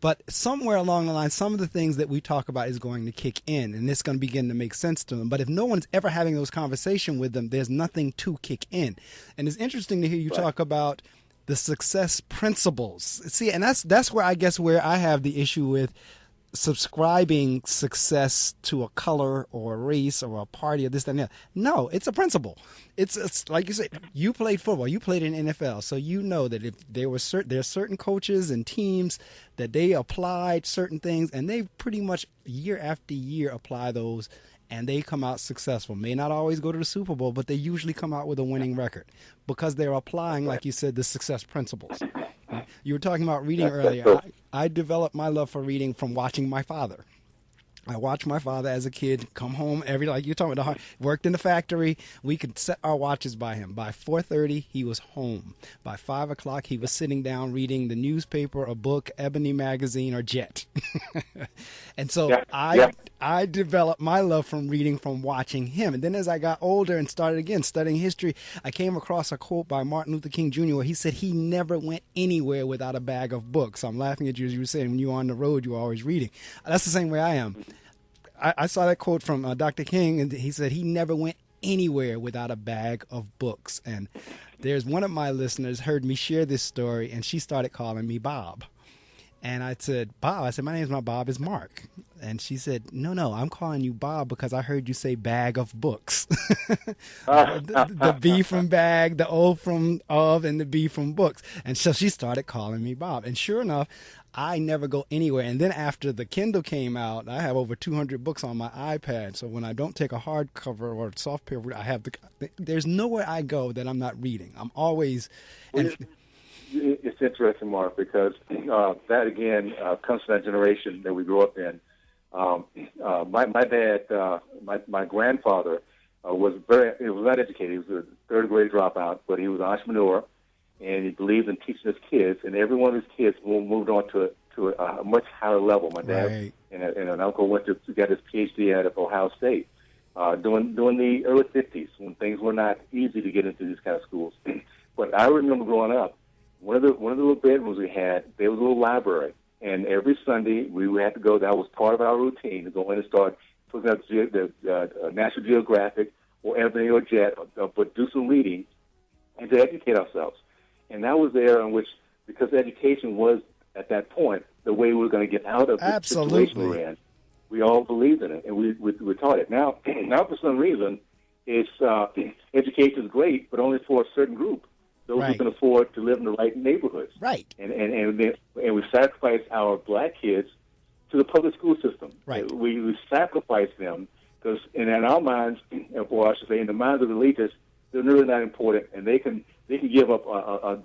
But somewhere along the line, some of the things that we talk about is going to kick in, and it's going to begin to make sense to them. But if no one's ever having those conversations with them, there's nothing to kick in. And it's interesting to hear you talk about the success principles. See, and that's where I guess where I have the issue with subscribing success to a color or a race or a party or this, that, and that. No, it's a principle. It's like you said, you played football, you played in NFL, so you know that if there's certain coaches and teams that they applied certain things, and they pretty much year after year apply those, and they come out successful. May not always go to the Super Bowl, but they usually come out with a winning record because they're applying, like you said, the success principles. You were talking about reading earlier. I developed my love for reading from watching my father. I watched my father as a kid come home like you're talking about, worked in the factory. We could set our watches by him. By 4:30, he was home. By 5 o'clock, he was sitting down reading the newspaper, a book, Ebony magazine, or Jet. And so I developed my love from reading from watching him. And then as I got older and started again studying history, I came across a quote by Martin Luther King Jr. where he said he never went anywhere without a bag of books. I'm laughing at you as you were saying, when you're on the road, you're always reading. That's the same way I am. I saw that quote from Dr. King, and he said he never went anywhere without a bag of books. And there's one of my listeners heard me share this story, and she started calling me Bob. And I said, Bob, I said, my name's not Bob, it's Mark. And she said, no, I'm calling you Bob because I heard you say bag of books. the B from bag, the O from of, and the B from books. And so she started calling me Bob. And sure enough, I never go anywhere. And then after the Kindle came out, I have over 200 books on my iPad. So when I don't take a hardcover or a soft paper, I have there's nowhere I go that I'm not reading. I'm always. It's interesting, Mark, because that again comes from that generation that we grew up in. My dad, my grandfather was not educated. He was a third grade dropout, but he was an entrepreneur, and he believed in teaching his kids. And every one of his kids moved on to a much higher level. My dad and an uncle got his PhD at Ohio State during the early 50s when things were not easy to get into these kind of schools. But I remember growing up, one of the little bedrooms we had, there was a little library. And every Sunday, we had to go. That was part of our routine, to go in and start putting up the National Geographic or Ebony or Jet, but do some reading and to educate ourselves. And that was there in which, because education was, at that point, the way we were going to get out of the situation we're in. We all believed in it, and we taught it. Now for some reason, it's education is great, but only for a certain group. Those who can afford to live in the right neighborhoods. Right. And we sacrifice our black kids to the public school system. Right. We sacrifice them because in our minds, or I should say in the minds of the elitists, they're really not important, and they can give up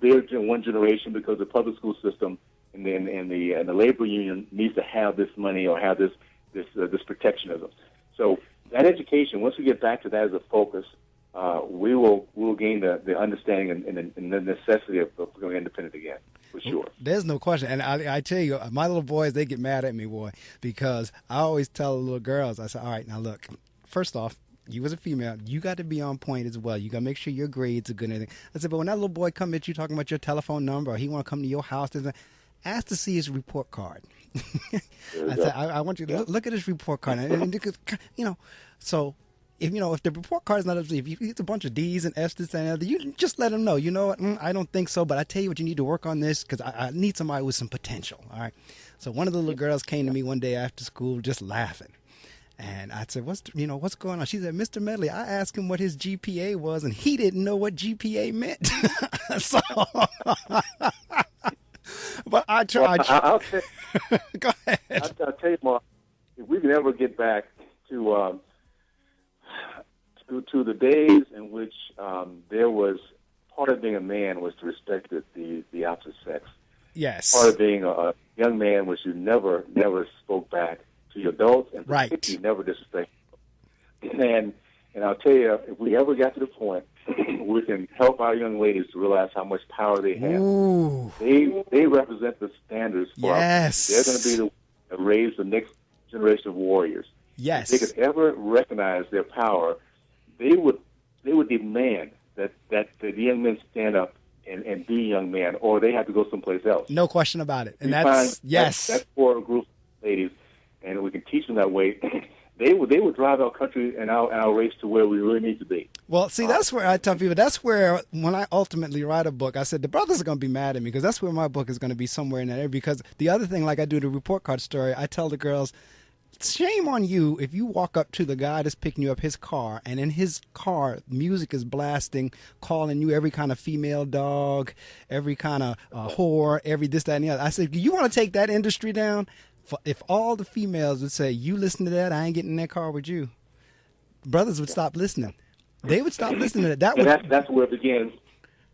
their one generation because the public school system and the labor union needs to have this money or have this protectionism. So that education, once we get back to that as a focus, we will gain the understanding and the necessity of becoming independent again, for sure. There's no question. And I tell you, my little boys, they get mad at me, boy, because I always tell the little girls, I say, all right, now look, first off, you as a female, you got to be on point as well. You got to make sure your grades are good and everything. I said, but when that little boy come at you talking about your telephone number or he want to come to your house, ask to see his report card. I said, I want you to look at his report card. And so... If the report card is not up to you, if you get a bunch of D's and F's, this and that, you just let them know. You know what? I don't think so, but I tell you what, you need to work on this because I need somebody with some potential. All right. So one of the little girls came to me one day after school, just laughing, and I said, "What's going on?" She said, "Mr. Medley, I asked him what his GPA was, and he didn't know what GPA meant." So, but I tried. I'll tell, go ahead. I'll tell you, Mark, if we can ever get back to the days in which there was part of being a man was to respect the opposite sex. Yes. Part of being a young man was you never spoke back to your adults and particularly never disrespected them. And I'll tell you, if we ever got to the point we can help our young ladies to realize how much power they have. Ooh. They represent the standards for yes. They're going to be the raise the next generation of warriors. Yes. If they could ever recognize their power, they would demand that the young men stand up and be young men, or they have to go someplace else. No question about it. And That's for a group of ladies, and we can teach them that way. They would drive our country and our race to where we really need to be. Well, see, that's where I tell people, that's where when I ultimately write a book, I said the brothers are going to be mad at me because that's where my book is going to be, somewhere in that area. Because the other thing, like I do the report card story, I tell the girls, shame on you if you walk up to the guy that's picking you up his car, and in his car, music is blasting, calling you every kind of female dog, every kind of whore, every this, that, and the other. I said, you want to take that industry down? If all the females would say, you listen to that, I ain't getting in that car with you, brothers would stop listening. They would stop listening to that. That's where it begins.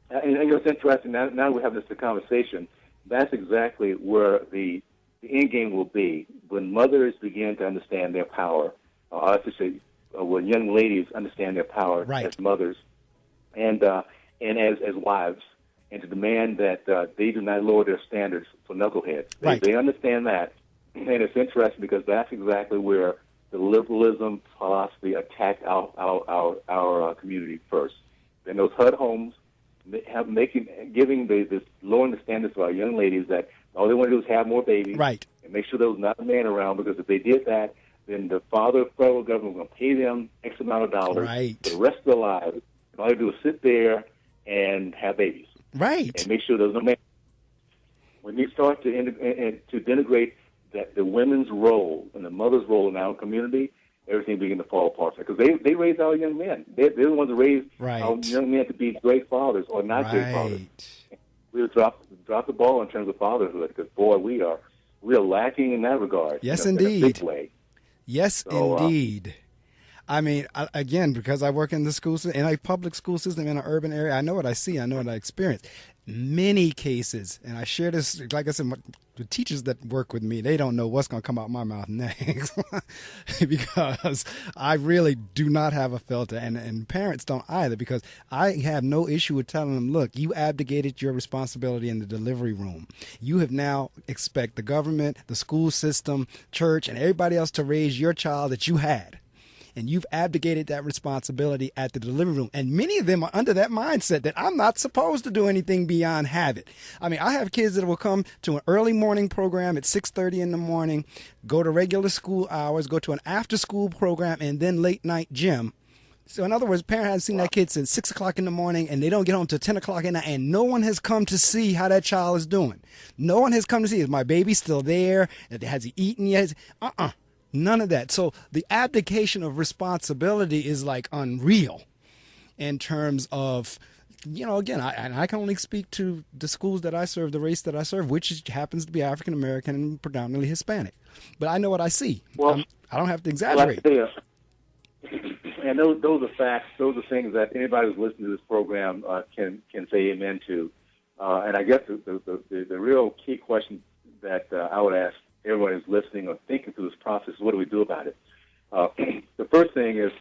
And it's interesting, now we're having this conversation, that's exactly where the end game will be. When mothers begin to understand their power, I should say, when young ladies understand their power as mothers and as wives, and to demand that they do not lower their standards for knuckleheads. They understand that. And it's interesting because that's exactly where the liberalism philosophy attacked our community first. Then those HUD homes lowering the standards for our young ladies that all they want to do is have more babies, and make sure there was not a man around, because if they did that, then the federal government was going to pay them X amount of dollars for the rest of their lives. And all they do is sit there and have babies, and make sure there's no man. When you start to denigrate that the women's role and the mother's role in our community, everything begins to fall apart. Because they raise our young men. They're the ones that raise our young men to be great fathers or not great fathers. We would drop the ball in terms of fatherhood, because boy, we are lacking in that regard. Yes, in indeed. a big way. Yes, indeed. I mean, again, because I work in the school system, in a public school system in an urban area, I know what I see. I know what I experience. Many cases, and I share this, like I said, the teachers that work with me, they don't know what's going to come out my mouth next because I really do not have a filter, and parents don't either, because I have no issue with telling them, look, you abdicated your responsibility in the delivery room. You have now expect the government, the school system, church, and everybody else to raise your child that you had. And you've abdicated that responsibility at the delivery room. And many of them are under that mindset that I'm not supposed to do anything beyond have it. I mean, I have kids that will come to an early morning program at 6:30 in the morning, go to regular school hours, go to an after-school program, and then late-night gym. So in other words, parents haven't seen that kid since 6 o'clock in the morning, and they don't get home till 10 o'clock at night, and no one has come to see how that child is doing. No one has come to see, is my baby still there? Has he eaten yet? None of that. So the abdication of responsibility is like unreal in terms of, again, I can only speak to the schools that I serve, the race that I serve, which happens to be African American and predominantly Hispanic. But I know what I see. Well, I don't have to exaggerate. And those are facts. Those are things that anybody who's listening to this program can say amen to. And I guess the real key question that I would ask everyone who's listening or thinking through this process, what do we do about it? The first thing is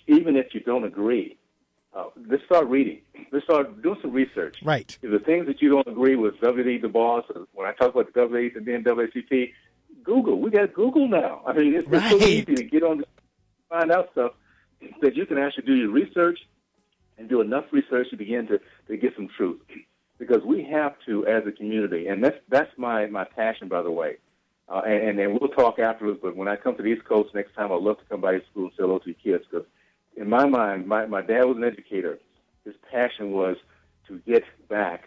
even if you don't agree, let's start reading. Let's start doing some research. Right. If the things that you don't agree with W.E. Du Bois, when I talk about the W.E. and then NAACP, Google. We got Google now. I mean, it's so easy to get on, find out stuff that you can actually do your research and do enough research to begin to get some truth. Because we have to, as a community, and that's my passion, by the way. And then we'll talk afterwards, but when I come to the East Coast next time, I'd love to come by your school and say hello to your kids, because in my mind, my dad was an educator. His passion was to get back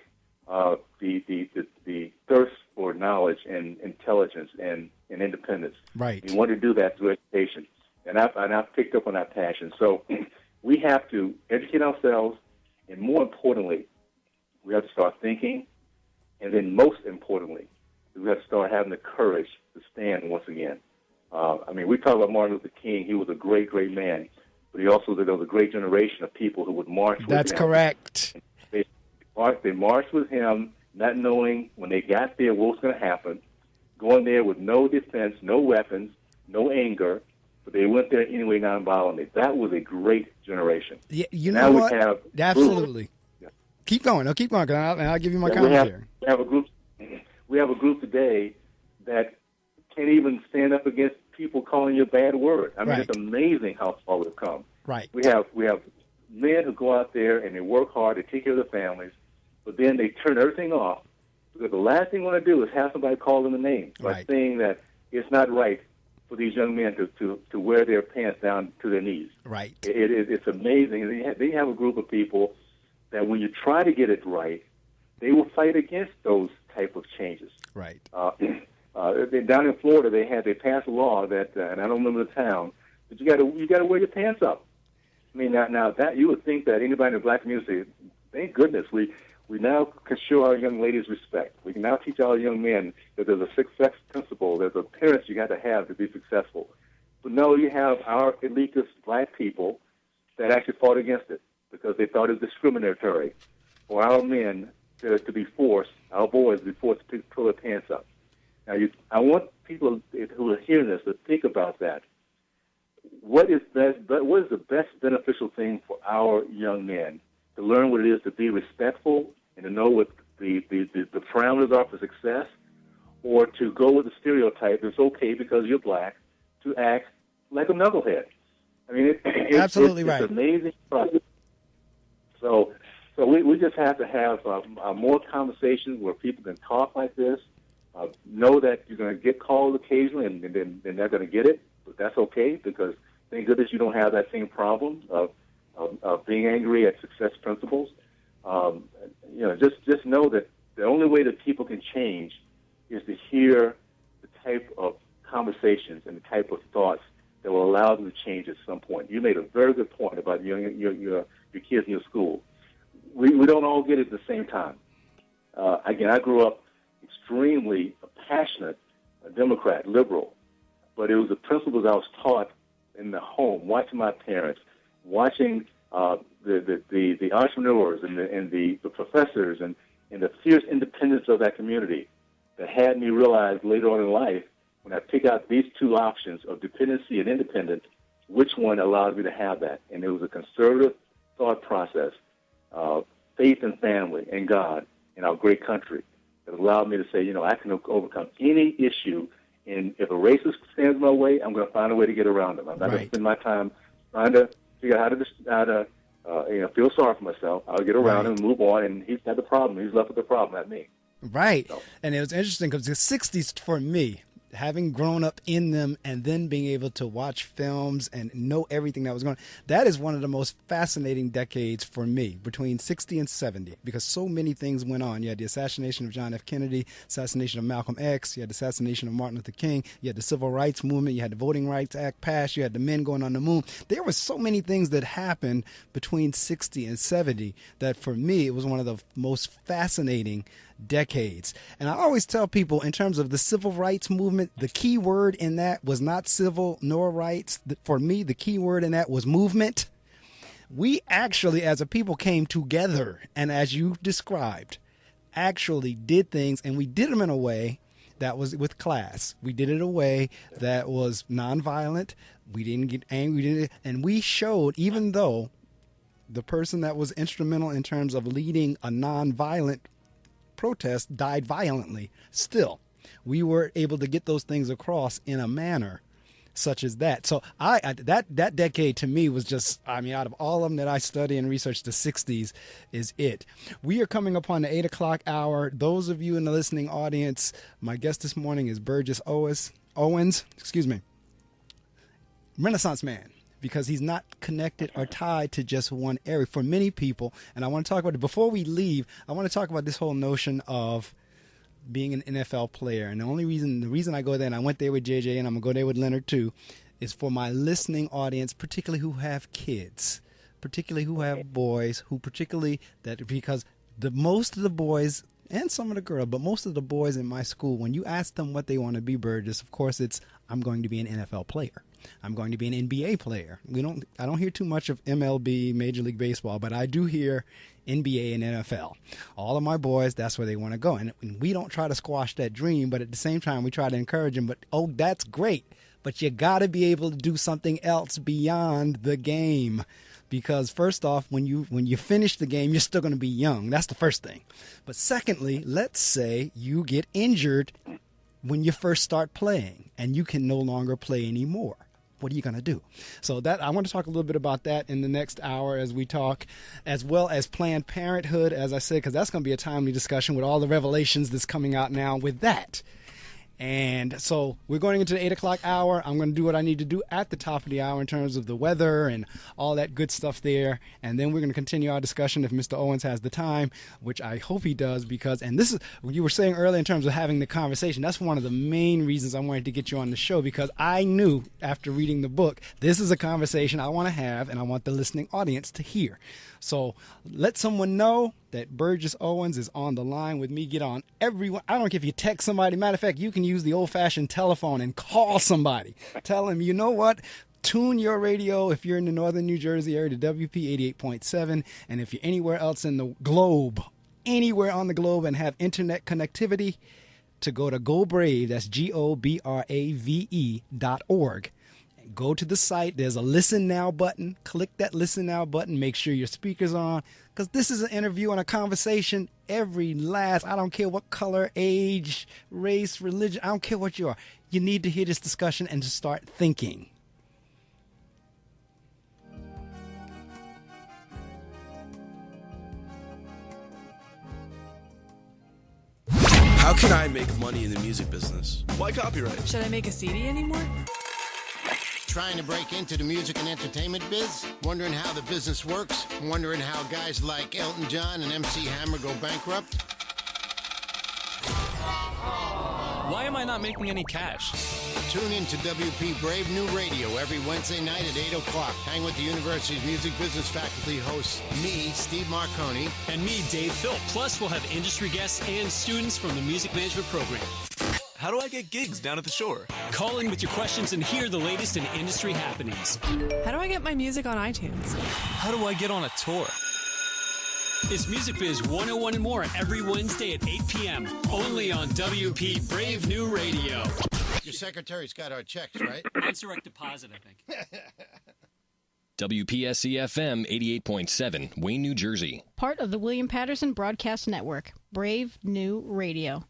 the thirst for knowledge and intelligence and independence. Right. He wanted to do that through education, and I've picked up on that passion. So we have to educate ourselves, and more importantly, we have to start thinking, and then most importantly, we have to start having the courage to stand once again. I mean, we talk about Martin Luther King. He was a great, great man, but there was a great generation of people who would march with him. That's correct. They marched with him, not knowing when they got there what was going to happen, going there with no defense, no weapons, no anger, but they went there anyway, nonviolently. That was a great generation. Yeah, you know what? Absolutely. Keep going. No, keep going, because I'll give you my commentary. We have a group today that can't even stand up against people calling you a bad word. I mean, It's amazing how far we've come. Right. We have men who go out there and they work hard to take care of their families, but then they turn everything off because the last thing they want to do is have somebody call them a name by saying that it's not right for these young men to wear their pants down to their knees. Right. It's amazing. They have a group of people that when you try to get it right, they will fight against those type of changes. Right. Down in Florida, they passed a law that, and I don't remember the town, but you got to wear your pants up. I mean, now that you would think that anybody in the black community, thank goodness, we now can show our young ladies respect. We can now teach our young men that there's a success principle, there's appearance you got to have to be successful. But no, you have our elitist black people that actually fought against it because they thought it was discriminatory for our men to be forced, our boys to be forced to pull their pants up. Now, I want people who are hearing this to think about that. What is the best beneficial thing for our young men to learn what it is to be respectful and to know what the parameters are for success, or to go with the stereotype it's okay because you're black to act like a knucklehead? I mean, it's an amazing process. So we just have to have more conversations where people can talk like this, know that you're going to get called occasionally, and then they're going to get it, but that's okay because thank goodness you don't have that same problem of being angry at success principles. Just know that the only way that people can change is to hear the type of conversations and the type of thoughts that will allow them to change at some point. You made a very good point about your kids in your school. We don't all get it at the same time. Again, I grew up extremely passionate, a Democrat, liberal, but it was the principles I was taught in the home, watching my parents, watching the entrepreneurs and the professors and the fierce independence of that community that had me realize later on in life, when I pick out these two options of dependency and independence, which one allowed me to have that. And it was a conservative thought process, faith in family and God and our great country that allowed me to say, I can overcome any issue, and if a racist stands in my way, I'm going to find a way to get around them. I'm not going to spend my time trying to figure out how to feel sorry for myself. I'll get around him and move on, and he's had the problem. He's left with the problem, not me. Right. So. And it was interesting because the 60s for me, having grown up in them and then being able to watch films and know everything that was going on, that is one of the most fascinating decades for me, between 60 and 70, because so many things went on. You had the assassination of John F. Kennedy, assassination of Malcolm X, you had the assassination of Martin Luther King, you had the Civil Rights Movement, you had the Voting Rights Act passed, you had the men going on the moon. There were so many things that happened between 60 and 70 that for me it was one of the most fascinating decades. And I always tell people, in terms of the civil rights movement, the key word in that was not civil nor rights. For me, the key word in that was movement. We actually, as a people, came together and, as you described, actually did things, and we did them in a way that was with class. We did it in a way that was nonviolent. We didn't get angry, and we showed, even though the person that was instrumental in terms of leading a nonviolent protest died violently, still we were able to get those things across in a manner such as that. So that decade to me was just, out of all of them that I study and research, the 60s is it. We are coming upon the 8 o'clock hour. Those of you in the listening audience, my guest this morning is Burgess Owens, Renaissance man, because he's not connected or tied to just one area. For many people, and I want to talk about it, before we leave, I want to talk about this whole notion of being an NFL player. And the reason I go there, and I went there with JJ, and I'm going to go there with Leonard too, is for my listening audience, particularly who have kids, particularly who have boys, because most of the boys, and some of the girls, but most of the boys in my school, when you ask them what they want to be, Burgess, of course it's, I'm going to be an NFL player. I'm going to be an NBA player. I don't hear too much of MLB, Major League Baseball, but I do hear NBA and NFL. All of my boys, that's where they want to go. And we don't try to squash that dream, but at the same time, we try to encourage them. But, that's great. But you got to be able to do something else beyond the game. Because first off, when you finish the game, you're still going to be young. That's the first thing. But secondly, let's say you get injured when you first start playing and you can no longer play anymore. What are you going to do? So that I want to talk a little bit about that in the next hour as we talk, as well as Planned Parenthood, as I said, because that's going to be a timely discussion with all the revelations that's coming out now with that. And so we're going into the 8 o'clock hour. I'm going to do what I need to do at the top of the hour in terms of the weather and all that good stuff there. And then we're going to continue our discussion if Mr. Owens has the time, which I hope he does, because, and this is what you were saying earlier in terms of having the conversation. That's one of the main reasons I wanted to get you on the show, because I knew after reading the book, this is a conversation I want to have and I want the listening audience to hear. So let someone know that Burgess Owens is on the line with me. Get on everyone. I don't care if you text somebody. Matter of fact, you can use the old-fashioned telephone and call somebody. Tell them, you know what? Tune your radio if you're in the northern New Jersey area to WP 88.7. And if you're anywhere else in the globe, anywhere on the globe and have internet connectivity, to go to Go Brave. That's GOBRAVE.org. Go to the site. There's a Listen Now button. Click that Listen Now button. Make sure your speaker's on, because this is an interview and a conversation. I don't care what color, age, race, religion, I don't care what you are. You need to hear this discussion and to start thinking. How can I make money in the music business? Why copyright? Should I make a CD anymore? Trying to break into the music and entertainment biz? Wondering how the business works? Wondering how guys like Elton John and MC Hammer go bankrupt? Why am I not making any cash? Tune in to WP Brave New Radio every Wednesday night at 8 o'clock. Hang with the university's music business faculty hosts, me, Steve Marconi. And me, Dave Phil. Plus, we'll have industry guests and students from the music management program. How do I get gigs down at the shore? Call in with your questions and hear the latest in industry happenings. How do I get my music on iTunes? How do I get on a tour? It's Music Biz 101 and more every Wednesday at 8 p.m. Only on WP Brave New Radio. Your secretary's got our checks, right? On direct deposit, I think. WPSC-FM 88.7, Wayne, New Jersey. Part of the William Patterson Broadcast Network. Brave New Radio.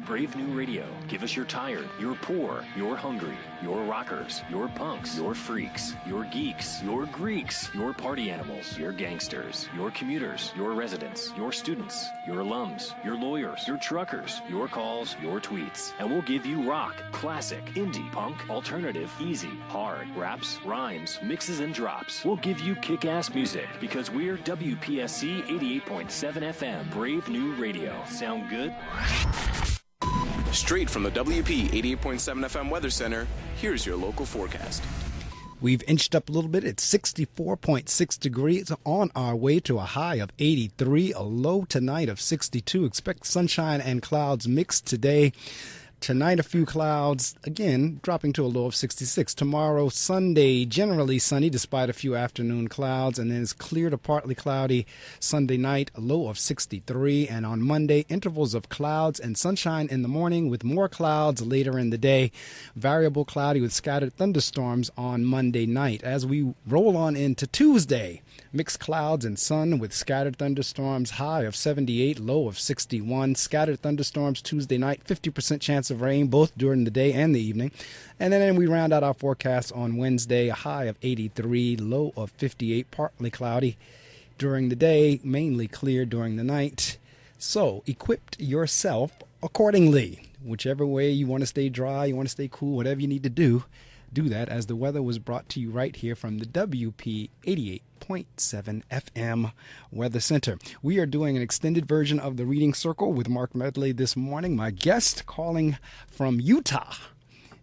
Brave New Radio. Give us your tired, your poor, your hungry, your rockers, your punks, your freaks, your geeks, your Greeks, your party animals, your gangsters, your commuters, your residents, your students, your alums, your lawyers, your truckers, your calls, your tweets. And we'll give you rock, classic, indie, punk, alternative, easy, hard, raps, rhymes, mixes, and drops. We'll give you kick-ass music because we're WPSC 88.7 FM, Brave New Radio. Sound good? Straight from the WP 88.7 FM Weather Center, here's your local forecast. We've inched up a little bit. It's 64.6 degrees, on our way to a high of 83, a low tonight of 62. Expect sunshine and clouds mixed today. Tonight, a few clouds, again, dropping to a low of 66. Tomorrow, Sunday, generally sunny despite a few afternoon clouds, and then it's clear to partly cloudy Sunday night, a low of 63. And on Monday, intervals of clouds and sunshine in the morning with more clouds later in the day. Variable cloudy with scattered thunderstorms on Monday night. As we roll on into Tuesday, mixed clouds and sun with scattered thunderstorms, high of 78, low of 61. Scattered thunderstorms Tuesday night, 50% chance of rain both during the day and the evening. And then we round out our forecast on Wednesday, a high of 83, low of 58, partly cloudy during the day, mainly clear during the night. So equip yourself accordingly. Whichever way you want to stay dry, you want to stay cool, whatever you need to do that, as the weather was brought to you right here from the WP 88.7 FM Weather Center. We are doing an extended version of the Reading Circle with Marc Medley this morning. My guest calling from Utah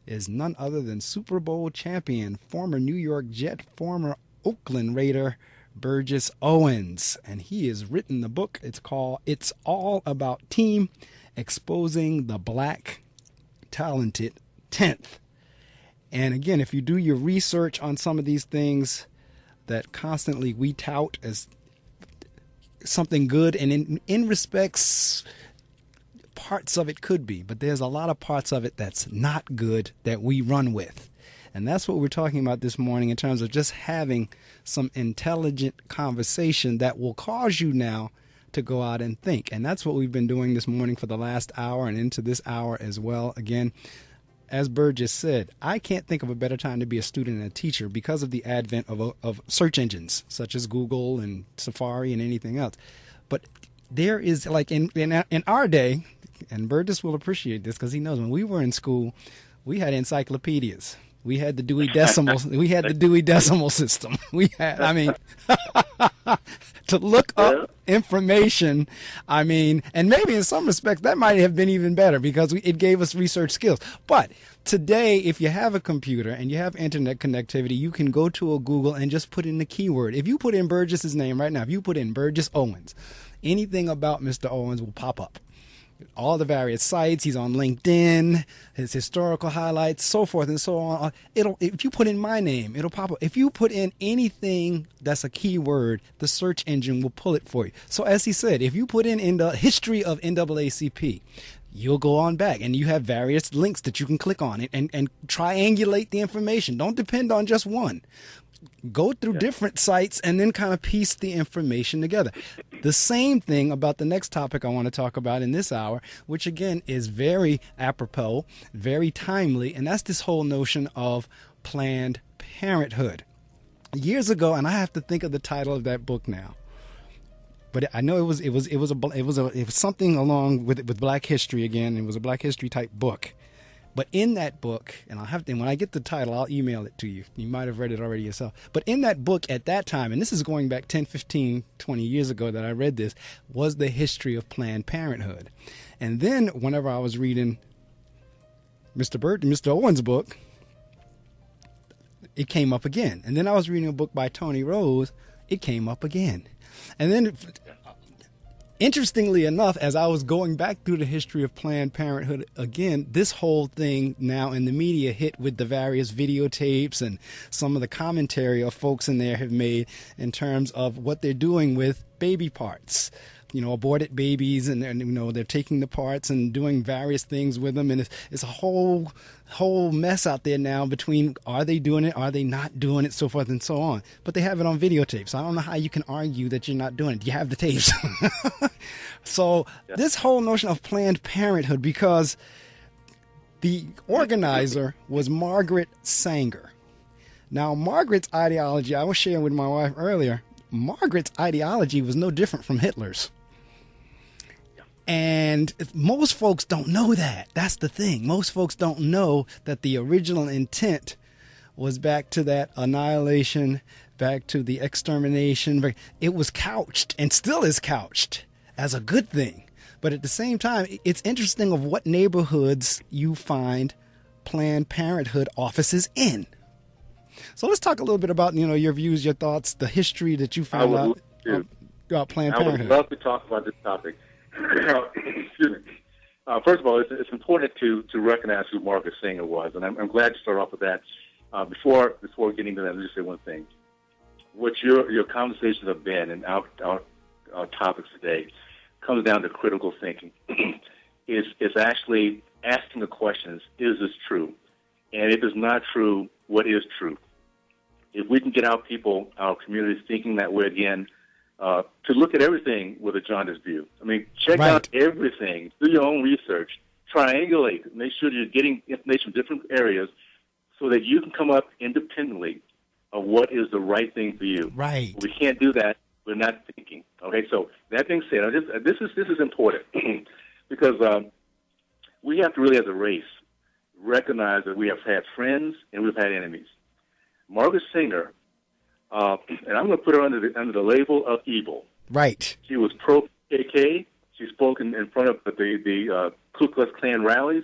is none other than Super Bowl champion, former New York Jet, former Oakland Raider, Burgess Owens. And he has written the book. It's called It's All About Team, Exposing the Black Talented 10th. And again, if you do your research on some of these things that constantly we tout as something good, and in respects, parts of it could be, but there's a lot of parts of it that's not good that we run with. And that's what we're talking about this morning in terms of just having some intelligent conversation that will cause you now to go out and think. And that's what we've been doing this morning for the last hour and into this hour as well. Again, as Burgess said, I can't think of a better time to be a student and a teacher because of the advent of search engines such as Google and Safari and anything else. But there is, like in our day, and Burgess will appreciate this because he knows when we were in school, we had encyclopedias. We had the Dewey Decimal. We had the Dewey Decimal System. We had, I mean, to look up information. I mean, and maybe in some respects that might have been even better because it gave us research skills. But today, if you have a computer and you have internet connectivity, you can go to a Google and just put in the keyword. If you put in Burgess's name right now, if you put in Burgess Owens, anything about Mr. Owens will pop up. All the various sites, he's on LinkedIn, his historical highlights, so forth and so on. If you put in my name, it'll pop up. If you put in anything that's a keyword, the search engine will pull it for you. So as he said, if you put in the history of NAACP, you'll go on back and you have various links that you can click on and triangulate the information. Don't depend on just one. Go through different sites and then kind of piece the information together. The same thing about the next topic I want to talk about in this hour, which again is very apropos, very timely, and that's this whole notion of Planned Parenthood. Years ago, and I have to think of the title of that book now, but I know it was something along with Black history again. It was a Black history type book. But in that book, and when I get the title, I'll email it to you. You might have read it already yourself. But in that book at that time, and this is going back 10, 15, 20 years ago that I read this, was the history of Planned Parenthood. And then whenever I was reading Mr. Owens' book, it came up again. And then I was reading a book by Tony Rose, it came up again. And then, interestingly enough, as I was going back through the history of Planned Parenthood again, this whole thing now in the media hit with the various videotapes and some of the commentary of folks in there have made in terms of what they're doing with baby parts. You know, aborted babies, and you know, they're taking the parts and doing various things with them, and it's a whole mess out there now between are they doing it, are they not doing it, so forth and so on. But they have it on videotape, so I don't know how you can argue that you're not doing it. You have the tapes. So this whole notion of Planned Parenthood, because the organizer was Margaret Sanger. Now, Margaret's ideology, I was sharing with my wife earlier, Margaret's ideology was no different from Hitler's. And most folks don't know that. That's the thing. Most folks don't know that the original intent was back to that annihilation, back to the extermination. It was couched and still is couched as a good thing. But at the same time, it's interesting of what neighborhoods you find Planned Parenthood offices in. So let's talk a little bit about, you know, your views, your thoughts, the history that you found out about Planned Parenthood. I would love to talk about this topic. Excuse me. First of all, it's important to recognize who Margaret Sanger was, and I'm glad to start off with that. Before getting to that, let me just say one thing. What your conversations have been, and our topics today, comes down to critical thinking. is actually asking the questions: is this true? And if it's not true, what is true? If we can get our people, our communities thinking that way again, to look at everything with a jaundiced view. I mean, check out everything, do your own research, triangulate, make sure you're getting information from different areas so that you can come up independently of what is the right thing for you. Right. We can't do that. We're not thinking. Okay, so that being said, this is important because we have to really, as a race, recognize that we have had friends and we've had enemies. Margaret Sanger, and I'm going to put her under the label of evil. Right. She was pro-KK. She spoke in front of the Ku Klux Klan rallies.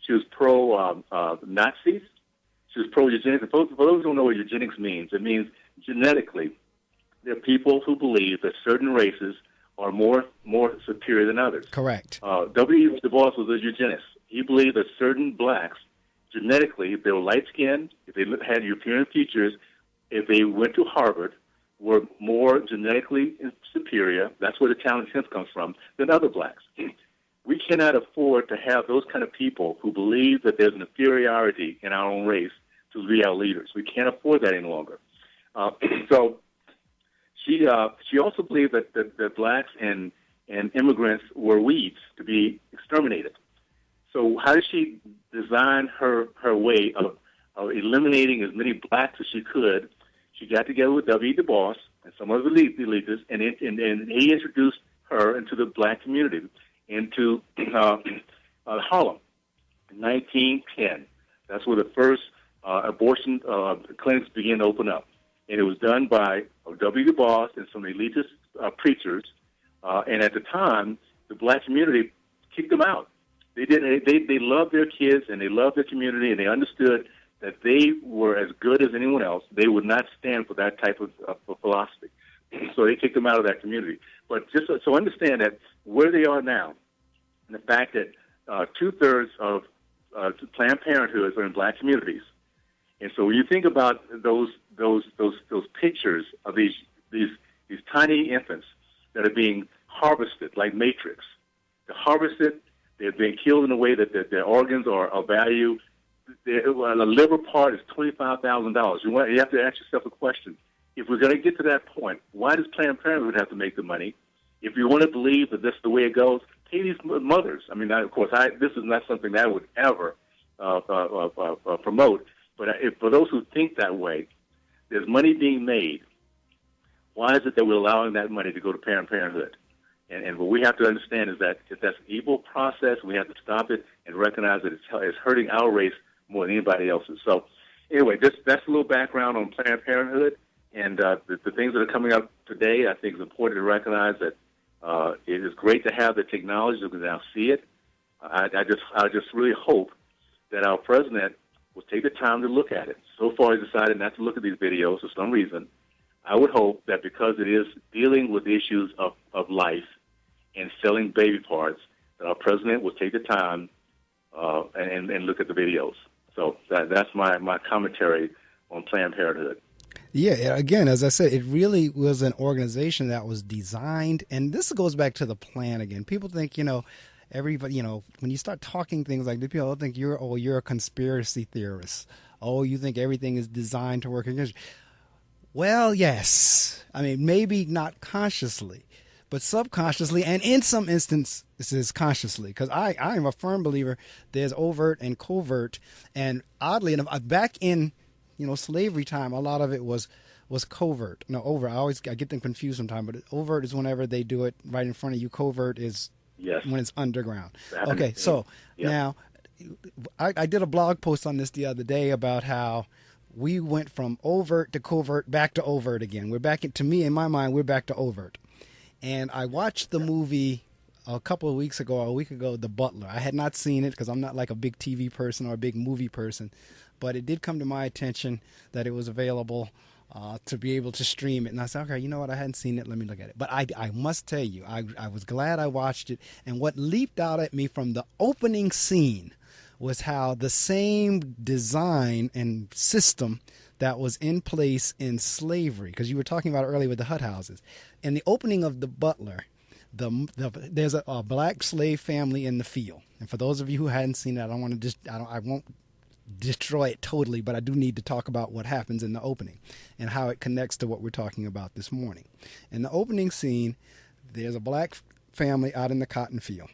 She was pro-Nazis. She was pro-eugenics. And for those who don't know what eugenics means, it means genetically there are people who believe that certain races are more superior than others. Correct. W.E. Du Bois was a eugenist. He believed that certain blacks, genetically, if they were light-skinned, if they had European features, if they went to Harvard, were more genetically superior, that's where the talent sense comes from, than other blacks. We cannot afford to have those kind of people who believe that there's an inferiority in our own race to be our leaders. We can't afford that any longer. So she also believed that blacks and immigrants were weeds to be exterminated. So how did she design her way of eliminating as many blacks as she could. She got together with W. Du Bois and some of the leaders, and he introduced her into the black community, into Harlem in 1910. That's where the first abortion clinics began to open up. And it was done by W. Du Bois and some elitist preachers. And at the time, the black community kicked them out. They loved their kids and they loved their community, and they understood that they were as good as anyone else. They would not stand for that type of philosophy. So they kicked them out of that community. But just so understand that where they are now, and the fact that 2/3 of Planned Parenthoods are in black communities. And so when you think about those pictures of these tiny infants that are being harvested like Matrix, they're harvested, they're being killed in a way that their organs are of value. A liver part is $25,000. You have to ask yourself a question. If we're going to get to that point, why does Planned Parenthood have to make the money? If you want to believe that this is the way it goes, pay these mothers. I mean, of course, this is not something that I would ever promote. But for those who think that way, there's money being made. Why is it that we're allowing that money to go to Planned Parenthood? And what we have to understand is that if that's an evil process, we have to stop it and recognize that it's hurting our race more than anybody else's. So anyway, that's a little background on Planned Parenthood. And the things that are coming up today, I think it's important to recognize that it is great to have the technology that we now see it. I just really hope that our president will take the time to look at it. So far, he's decided not to look at these videos for some reason. I would hope that because it is dealing with issues of life and selling baby parts, that our president will take the time and look at the videos. So that's my commentary on Planned Parenthood. Yeah, again, as I said, it really was an organization that was designed, and this goes back to the plan again. People think, everybody, when you start talking things like this, people think you're a conspiracy theorist. Oh, you think everything is designed to work against you. Well, yes. I mean, maybe not consciously, but subconsciously, and in some instances consciously, because I am a firm believer there's overt and covert, and oddly enough, back in slavery time, a lot of it was covert. No, overt. I get them confused sometimes, but overt is whenever they do it right in front of you. Covert is when it's underground. Okay, so now I did a blog post on this the other day about how we went from overt to covert back to overt again. We're back to me, in my mind, we're back to overt. And I watched the movie a week ago, The Butler. I had not seen it because I'm not like a big TV person or a big movie person, but it did come to my attention that it was available to be able to stream it. And I said, okay, you know what? I hadn't seen it. Let me look at it. But I must tell you, I was glad I watched it. And what leaped out at me from the opening scene was how the same design and system that was in place in slavery, because you were talking about it earlier with the hut houses. In the opening of The Butler, there's a black slave family in the field. And for those of you who hadn't seen it, I won't destroy it totally, but I do need to talk about what happens in the opening and how it connects to what we're talking about this morning. In the opening scene, there's a black family out in the cotton field.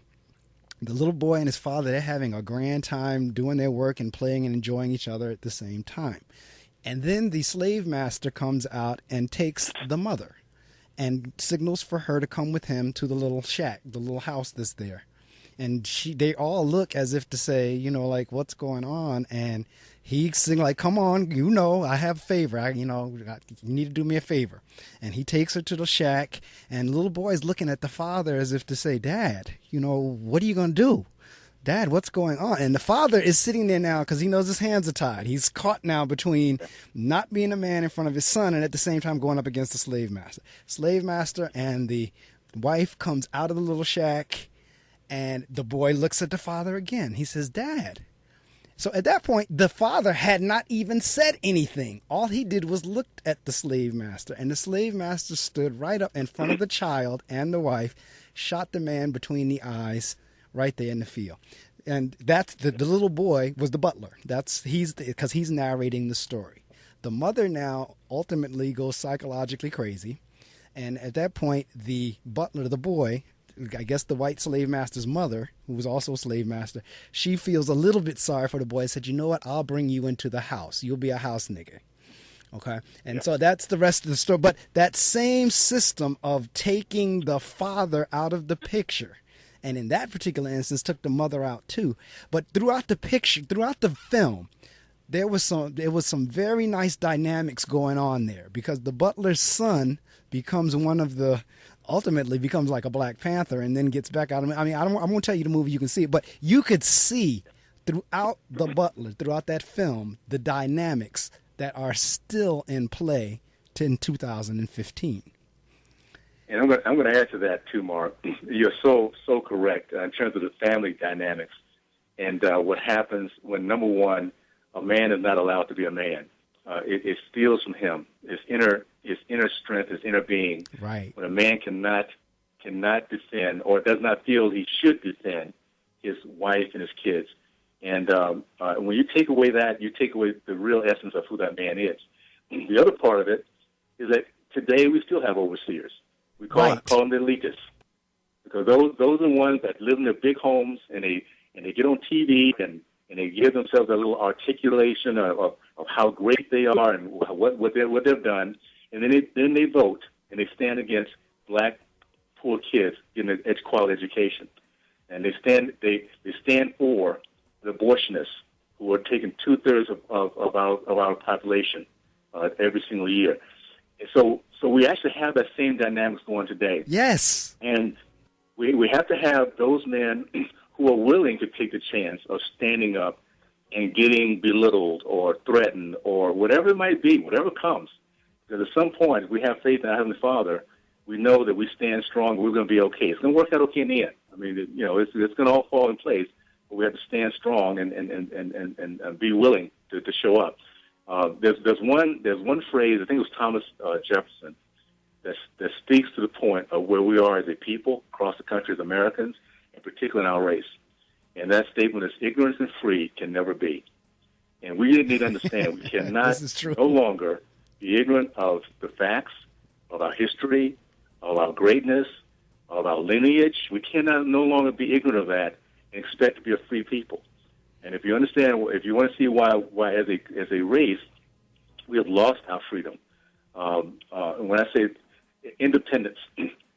The little boy and his father, they're having a grand time doing their work and playing and enjoying each other at the same time. And then the slave master comes out and takes the mother and signals for her to come with him to the little shack, the little house that's there. And they all look as if to say, like, what's going on? And he's saying, like, come on, I have a favor. You need to do me a favor. And he takes her to the shack, and the little boy's looking at the father as if to say, Dad, what are you going to do? Dad, what's going on? And the father is sitting there now because he knows his hands are tied. He's caught now between not being a man in front of his son and at the same time going up against the slave master. Slave master and the wife comes out of the little shack, and the boy looks at the father again. He says, Dad. So at that point, the father had not even said anything. All he did was look at the slave master, and the slave master stood right up in front of the child and the wife, shot the man between the eyes right there in the field. And that's the little boy was the butler. Because he's narrating the story. The mother now ultimately goes psychologically crazy. And at that point, the butler, the boy, I guess the white slave master's mother, who was also a slave master, she feels a little bit sorry for the boy and said, you know what, I'll bring you into the house. You'll be a house nigger. Okay. And so that's the rest of the story. But that same system of taking the father out of the picture, and in that particular instance took the mother out too. But throughout the picture, throughout the film, there was some very nice dynamics going on there, because the butler's son becomes ultimately becomes like a Black Panther and then gets back out. I mean, I won't tell you the movie, you can see it, but you could see throughout the butler, throughout that film, the dynamics that are still in play in 2015. And I'm going to add to that too, Mark. You're so correct in terms of the family dynamics and what happens when, number one, a man is not allowed to be a man. It steals from him his inner strength, his inner being. Right. When a man cannot defend or does not feel he should defend his wife and his kids. And when you take away that, you take away the real essence of who that man is. The other part of it is that today we still have overseers. We call them the elitists, because those are the ones that live in their big homes and they get on TV and they give themselves a little articulation of how great they are and what they've done, and then they vote and they stand against Black poor kids getting an quality education, and they stand for the abortionists who are taking 2/3 of our population every single year. And so we actually have that same dynamics going today. Yes. And we have to have those men who are willing to take the chance of standing up and getting belittled or threatened or whatever it might be, whatever comes. Because at some point, if we have faith in our Heavenly Father, we know that we stand strong, we're going to be okay. It's going to work out okay in the end. I mean, it's going to all fall in place. But we have to stand strong and be willing to show up. There's one phrase, I think it was Thomas Jefferson, that speaks to the point of where we are as a people across the country as Americans, and particularly in our race. And that statement is, ignorance and free can never be. And we need to understand we cannot no longer be ignorant of the facts, of our history, of our greatness, of our lineage. We cannot no longer be ignorant of that and expect to be a free people. And if you want to see why as a race we have lost our freedom, when I say independence,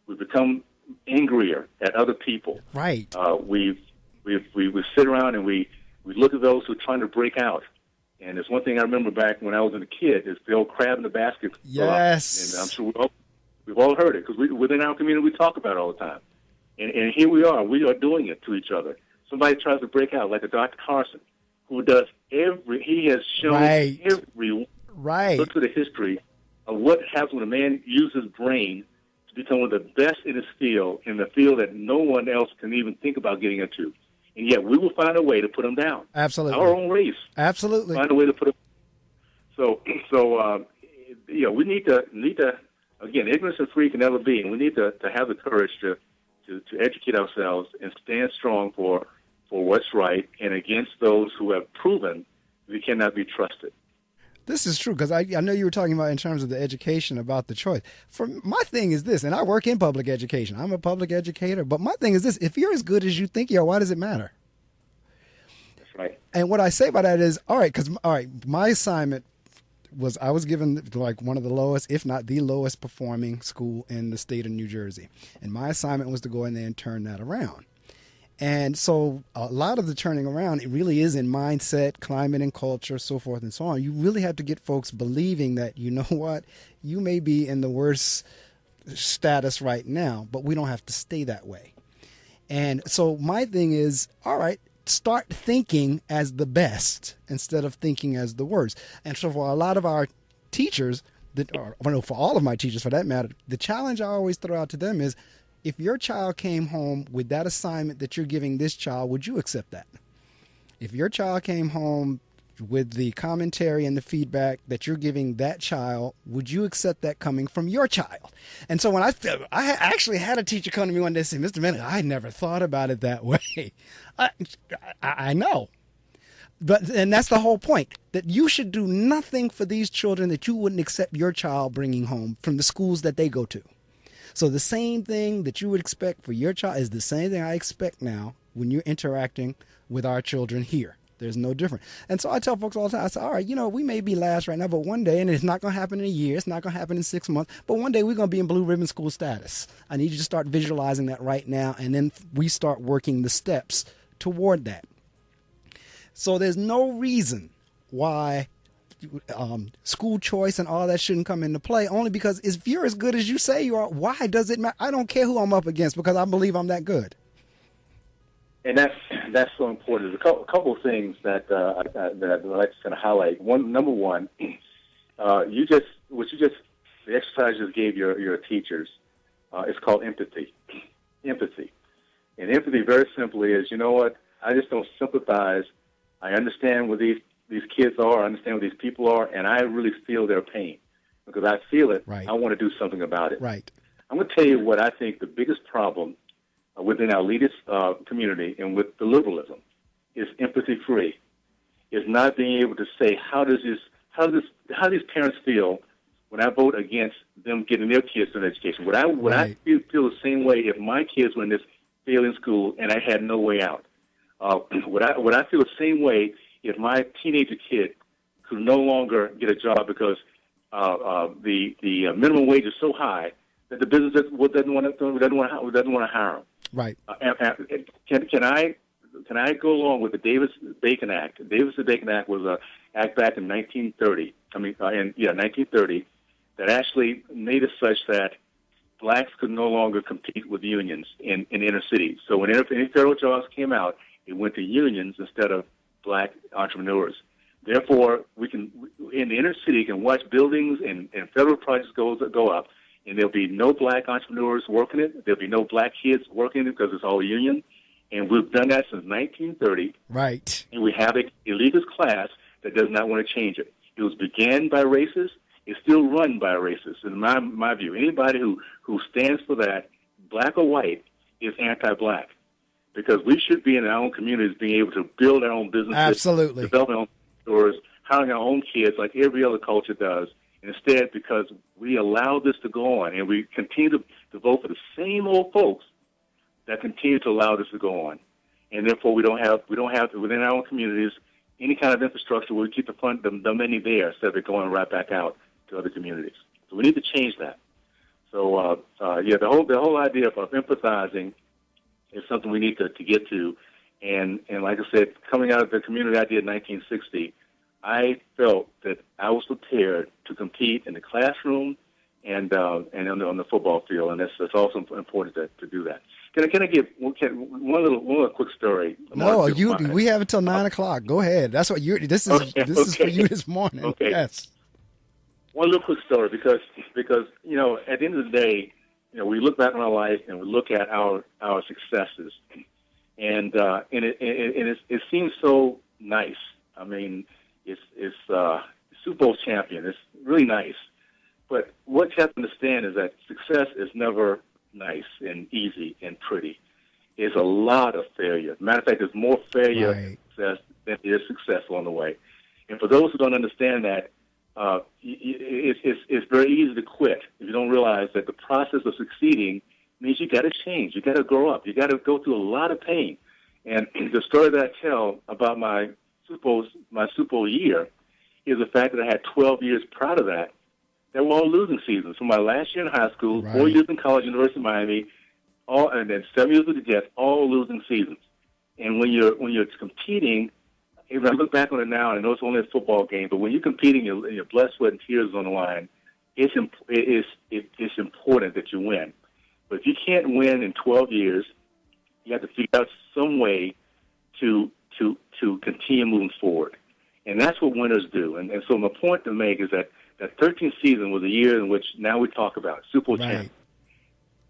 we've become angrier at other people. Right. We sit around and we look at those who are trying to break out. And there's one thing I remember back when I was a kid is the old crab in the basket. Yes. And I'm sure we've all heard it, because within our community we talk about it all the time. And here we are doing it to each other. Somebody tries to break out, like a Dr. Carson, who does he has shown every look to the history of what happens when a man uses his brain to become one of the best in his field, in the field that no one else can even think about getting into. And yet we will find a way to put him down. Absolutely. Our own race. Absolutely. Find a way to put him down. So we need to, again, ignorance and free can never be, and we need to have the courage to educate ourselves and stand strong for what's right and against those who have proven we cannot be trusted. This is true, because I know you were talking about in terms of the education about the choice. My thing is this, and I work in public education. I'm a public educator, but my thing is this: if you're as good as you think you are, why does it matter? That's right. And what I say by that is, my assignment was I was given like one of the lowest, if not the lowest performing school in the state of New Jersey. And my assignment was to go in there and turn that around. And so a lot of the turning around, it really is in mindset, climate and culture, so forth and so on. You really have to get folks believing that, you know what, you may be in the worst status right now, but we don't have to stay that way. And so my thing is, all right, start thinking as the best instead of thinking as the worst. And so for a lot of our teachers, for all of my teachers for that matter, the challenge I always throw out to them is, if your child came home with that assignment that you're giving this child, would you accept that? If your child came home with the commentary and the feedback that you're giving that child, would you accept that coming from your child? And so when I actually had a teacher come to me one day and say, Mr. Medley, I never thought about it that way. I know. And that's the whole point, that you should do nothing for these children that you wouldn't accept your child bringing home from the schools that they go to. So the same thing that you would expect for your child is the same thing I expect now when you're interacting with our children here. There's no different. And so I tell folks all the time, I say, all right, we may be last right now, but one day, and it's not going to happen in a year, it's not going to happen in 6 months, but one day we're going to be in blue ribbon school status. I need you to start visualizing that right now, and then we start working the steps toward that. So there's no reason why school choice and all that shouldn't come into play, only because if you're as good as you say you are, why does it matter? I don't care who I'm up against because I believe I'm that good. And that's so important. There's a couple of things that I'd like to kind of highlight. Number one, the exercise you just gave your teachers, it's called empathy. Empathy. And empathy, very simply, is, you know what? I just don't sympathize. I understand what these kids are. I understand what these people are, and I really feel their pain. Because I feel it, right. I want to do something about it. Right. I'm going to tell you what I think the biggest problem within our elitist community and with the liberalism is empathy-free. Is not being able to say how do these parents feel when I vote against them getting their kids an education? Would I feel the same way if my kids were in this failing school and I had no way out? Would I feel the same way if my teenager kid could no longer get a job because the minimum wage is so high that the business doesn't want to hire them? Right. Can I go along with the Davis-Bacon Act? The Davis-Bacon Act was an act back in 1930. 1930, that actually made it such that blacks could no longer compete with unions in inner cities. So when any federal jobs came out, it went to unions instead of black entrepreneurs. Therefore, we can in the inner city can watch buildings and federal projects go up. And there'll be no black entrepreneurs working it. There'll be no black kids working it because it's all union. And we've done that since 1930. Right. And we have an elitist class that does not want to change it. It was began by racists. It's still run by racists, in my view. Anybody who stands for that, black or white, is anti-black. Because we should be in our own communities being able to build our own businesses. Absolutely. Develop our own stores, hiring our own kids like every other culture does. Instead, because we allow this to go on and we continue to vote for the same old folks that continue to allow this to go on, and therefore we don't have within our own communities any kind of infrastructure where we keep the money there instead of it going right back out to other communities. So we need to change that. So the whole idea of empathizing is something we need to get to, and like I said, coming out of the community I did in 1960. I felt that I was prepared to compete in the classroom and on the football field, and that's also important to do that. Can I give one little quick story? No, we have until 9 o'clock. Go ahead. That's what this is for you this morning. Okay. Yes. One little quick story because at the end of the day, we look back on our life and we look at our successes, and it seems so nice. I mean, it's Super Bowl champion. It's really nice. But what you have to understand is that success is never nice and easy and pretty. There's a lot of failure. Matter of fact, there's more failure and success than there is success along the way. And for those who don't understand that, it's very easy to quit if you don't realize that the process of succeeding means you got to change. You got to grow up. You got to go through a lot of pain. And the story that I tell about my Super Bowl year is the fact that I had 12 years prior to that were all losing seasons. From my last year in high school, 4 years in college, University of Miami, and then 7 years with the Jets, all losing seasons. And when you're competing, if I look back on it now, and I know it's only a football game, but when you're competing, your blood, sweat, and tears is on the line. It's important that you win. But if you can't win in 12 years, you have to figure out some way to continue moving forward. And that's what winners do. And so my point to make is that 13th season was a year in which now we talk about Super Bowl champion.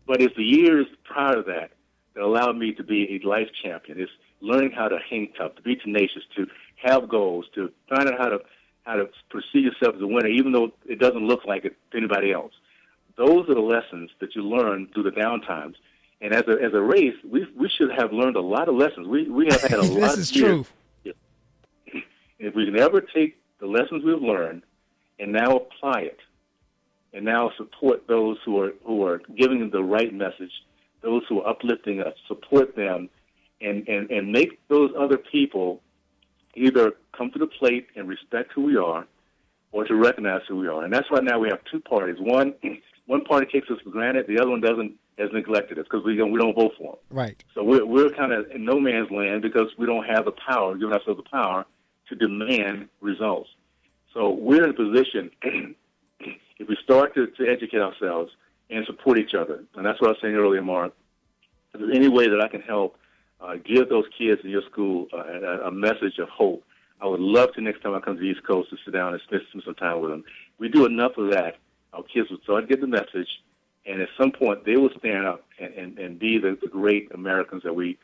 But it's the years prior to that allowed me to be a life champion. It's learning how to hang tough, to be tenacious, to have goals, to find out how to perceive yourself as a winner, even though it doesn't look like it to anybody else. Those are the lessons that you learn through the downtimes. And as a race, we should have learned a lot of lessons. We have had a lot of years. This is true. If we can ever take the lessons we've learned and now apply it and now support those who are giving them the right message, those who are uplifting us, support them, and make those other people either come to the plate and respect who we are, or to recognize who we are. And that's why now we have two parties. One party takes us for granted, the other one has neglected us because we don't vote for them. Right. So we're kind of in no man's land because we don't have the power, giving ourselves the power to demand results. So we're in a position, if we start to educate ourselves and support each other, and that's what I was saying earlier, Mark, if there's any way that I can help give those kids in your school a message of hope, I would love to, next time I come to the East Coast, to sit down and spend some time with them. We do enough of that, our kids will start to get the message, and at some point they will stand up and be the great Americans that we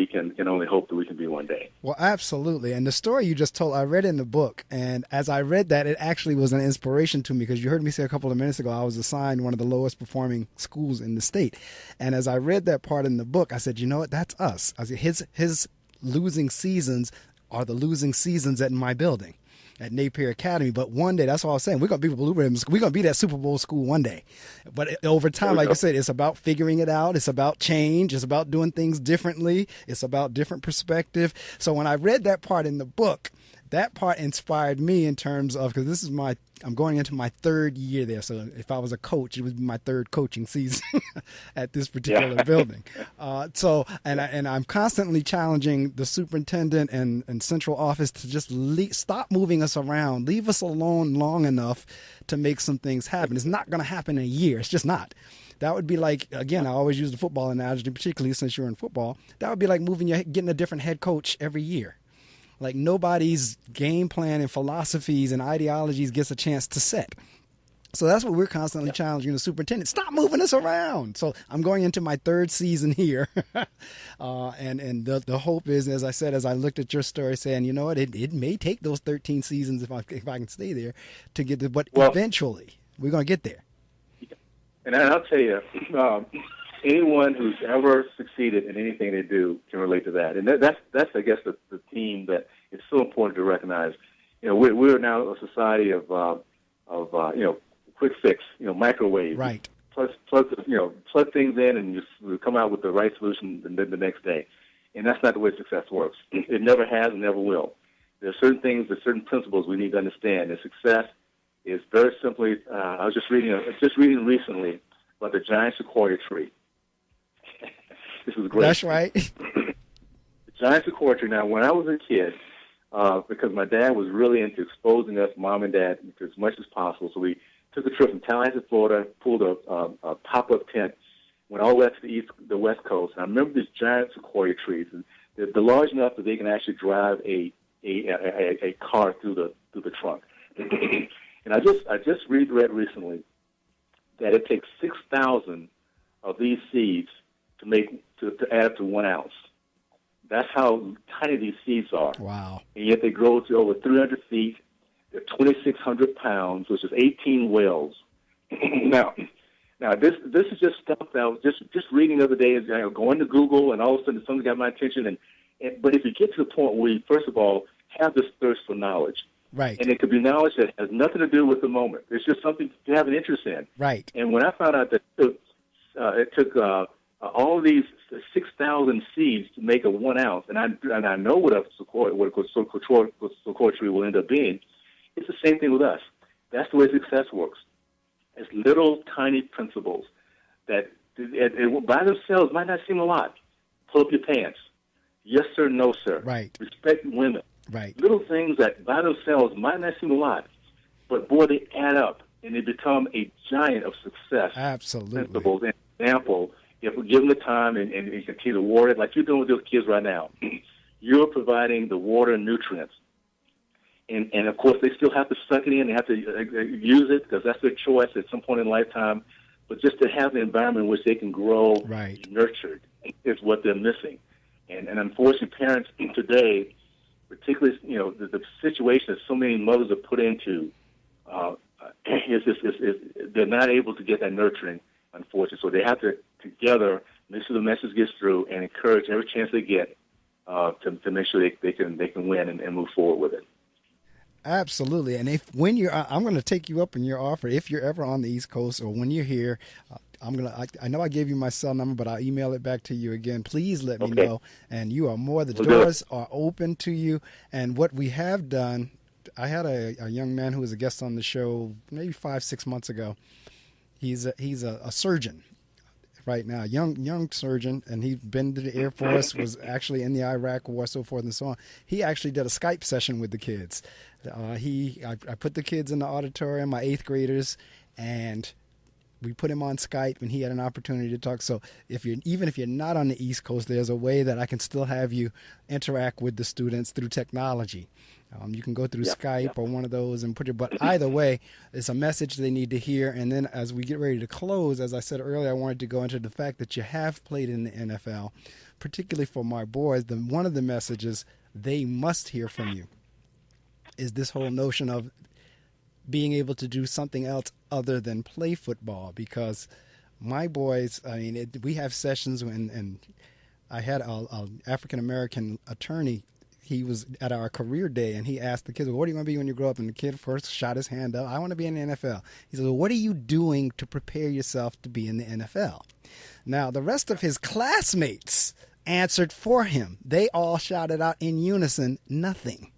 can only hope that we can be one day. Well, absolutely. And the story you just told, I read in the book, and as I read that, it actually was an inspiration to me, because you heard me say a couple of minutes ago I was assigned one of the lowest performing schools in the state. And as I read that part in the book, I said, you know what, that's us. I said, his losing seasons are the losing seasons at my building, at Napier Academy. But one day, that's all I was saying, we're going to be Blue Ribbons. We're going to be that Super Bowl school one day. But over time, like I said, it's about figuring it out. It's about change. It's about doing things differently. It's about different perspective. So when I read that part in the book, that part inspired me in terms of, because I'm going into my third year there. So if I was a coach, it would be my third coaching season at this particular building. And I'm constantly challenging the superintendent and central office to just stop moving us around, leave us alone long enough to make some things happen. It's not going to happen in a year. It's just not. That would be like, again, I always use the football analogy, particularly since you're in football. That would be like getting a different head coach every year. Like nobody's game plan and philosophies and ideologies gets a chance to set. So that's what we're constantly challenging the superintendent. Stop moving us around. So I'm going into my third season here. And the hope is, as I said, as I looked at your story, saying, you know what, it may take those 13 seasons if I can stay there to get there. But eventually we're going to get there. And I'll tell you, anyone who's ever succeeded in anything they do can relate to that. And that's I guess, the theme that is so important to recognize. You know, we're now a society of quick fix, microwave. Right. Plug things in and you come out with the right solution the next day. And that's not the way success works. It never has and never will. There are certain things, certain principles we need to understand. And success is very simply, I was just reading recently about the giant sequoia tree. This was great. That's right. The giant sequoia tree. Now, when I was a kid, because my dad was really into exposing us, mom and dad, as much as possible, so we took a trip from Tallahassee, Florida, pulled a pop-up tent, went all the way to the West Coast. And I remember these giant sequoia trees, and they're large enough that they can actually drive a car through the trunk. And I just read recently that it takes 6,000 of these seeds to add up to 1 ounce. That's how tiny these seeds are. Wow. And yet they grow to over 300 feet. They're 2,600 pounds, which is 18 whales. Now this is just stuff that I was just reading the other day, going to Google, and all of a sudden something got my attention. But if you get to the point where you, first of all, have this thirst for knowledge, right, and it could be knowledge that has nothing to do with the moment. It's just something to have an interest in. Right. And when I found out that it took all these 6,000 seeds to make a 1 ounce, and I know what a sequoia tree will end up being. It's the same thing with us. That's the way success works. It's little tiny principles that by themselves might not seem a lot. Pull up your pants. Yes, sir, no, sir. Right. Respect women. Right. Little things that by themselves might not seem a lot, but boy, they add up and they become a giant of success. Absolutely. Principles. An example, if we give them the time and you continue to water it, like you're doing with those kids right now, you're providing the water and nutrients. And of course, they still have to suck it in. They have to use it because that's their choice at some point in lifetime. But just to have the environment in which they can grow, right, nurtured, is what they're missing. And unfortunately, parents today, particularly, the situation that so many mothers are put into, they're not able to get that nurturing, unfortunately. So they have to together make sure the message gets through and encourage every chance they get to make sure they can win and move forward with it. Absolutely. And when you're, I'm going to take you up on your offer. If you're ever on the East Coast or when you're here, I know I gave you my cell number, but I'll email it back to you again. Please let me know. And you are the doors are open to you. And what we have done, I had a young man who was a guest on the show maybe 5-6 months ago. He's a surgeon right now, young surgeon, and he's been to the Air Force, was actually in the Iraq War, so forth and so on. He actually did a Skype session with the kids. I put the kids in the auditorium, my 8th graders, and we put him on Skype, and he had an opportunity to talk. So even if you're not on the East Coast, there's a way that I can still have you interact with the students through technology. You can go through Skype or one of those and put it. But either way, it's a message they need to hear. And then as we get ready to close, as I said earlier, I wanted to go into the fact that you have played in the NFL, particularly for my boys. One of the messages they must hear from you is this whole notion of being able to do something else other than play football. Because my boys, we have sessions and I had an African-American attorney. He was at our career day, and he asked the kids, what do you want to be when you grow up? And the kid first shot his hand up. I want to be in the NFL. He said, well, what are you doing to prepare yourself to be in the NFL? Now, the rest of his classmates answered for him. They all shouted out in unison, nothing.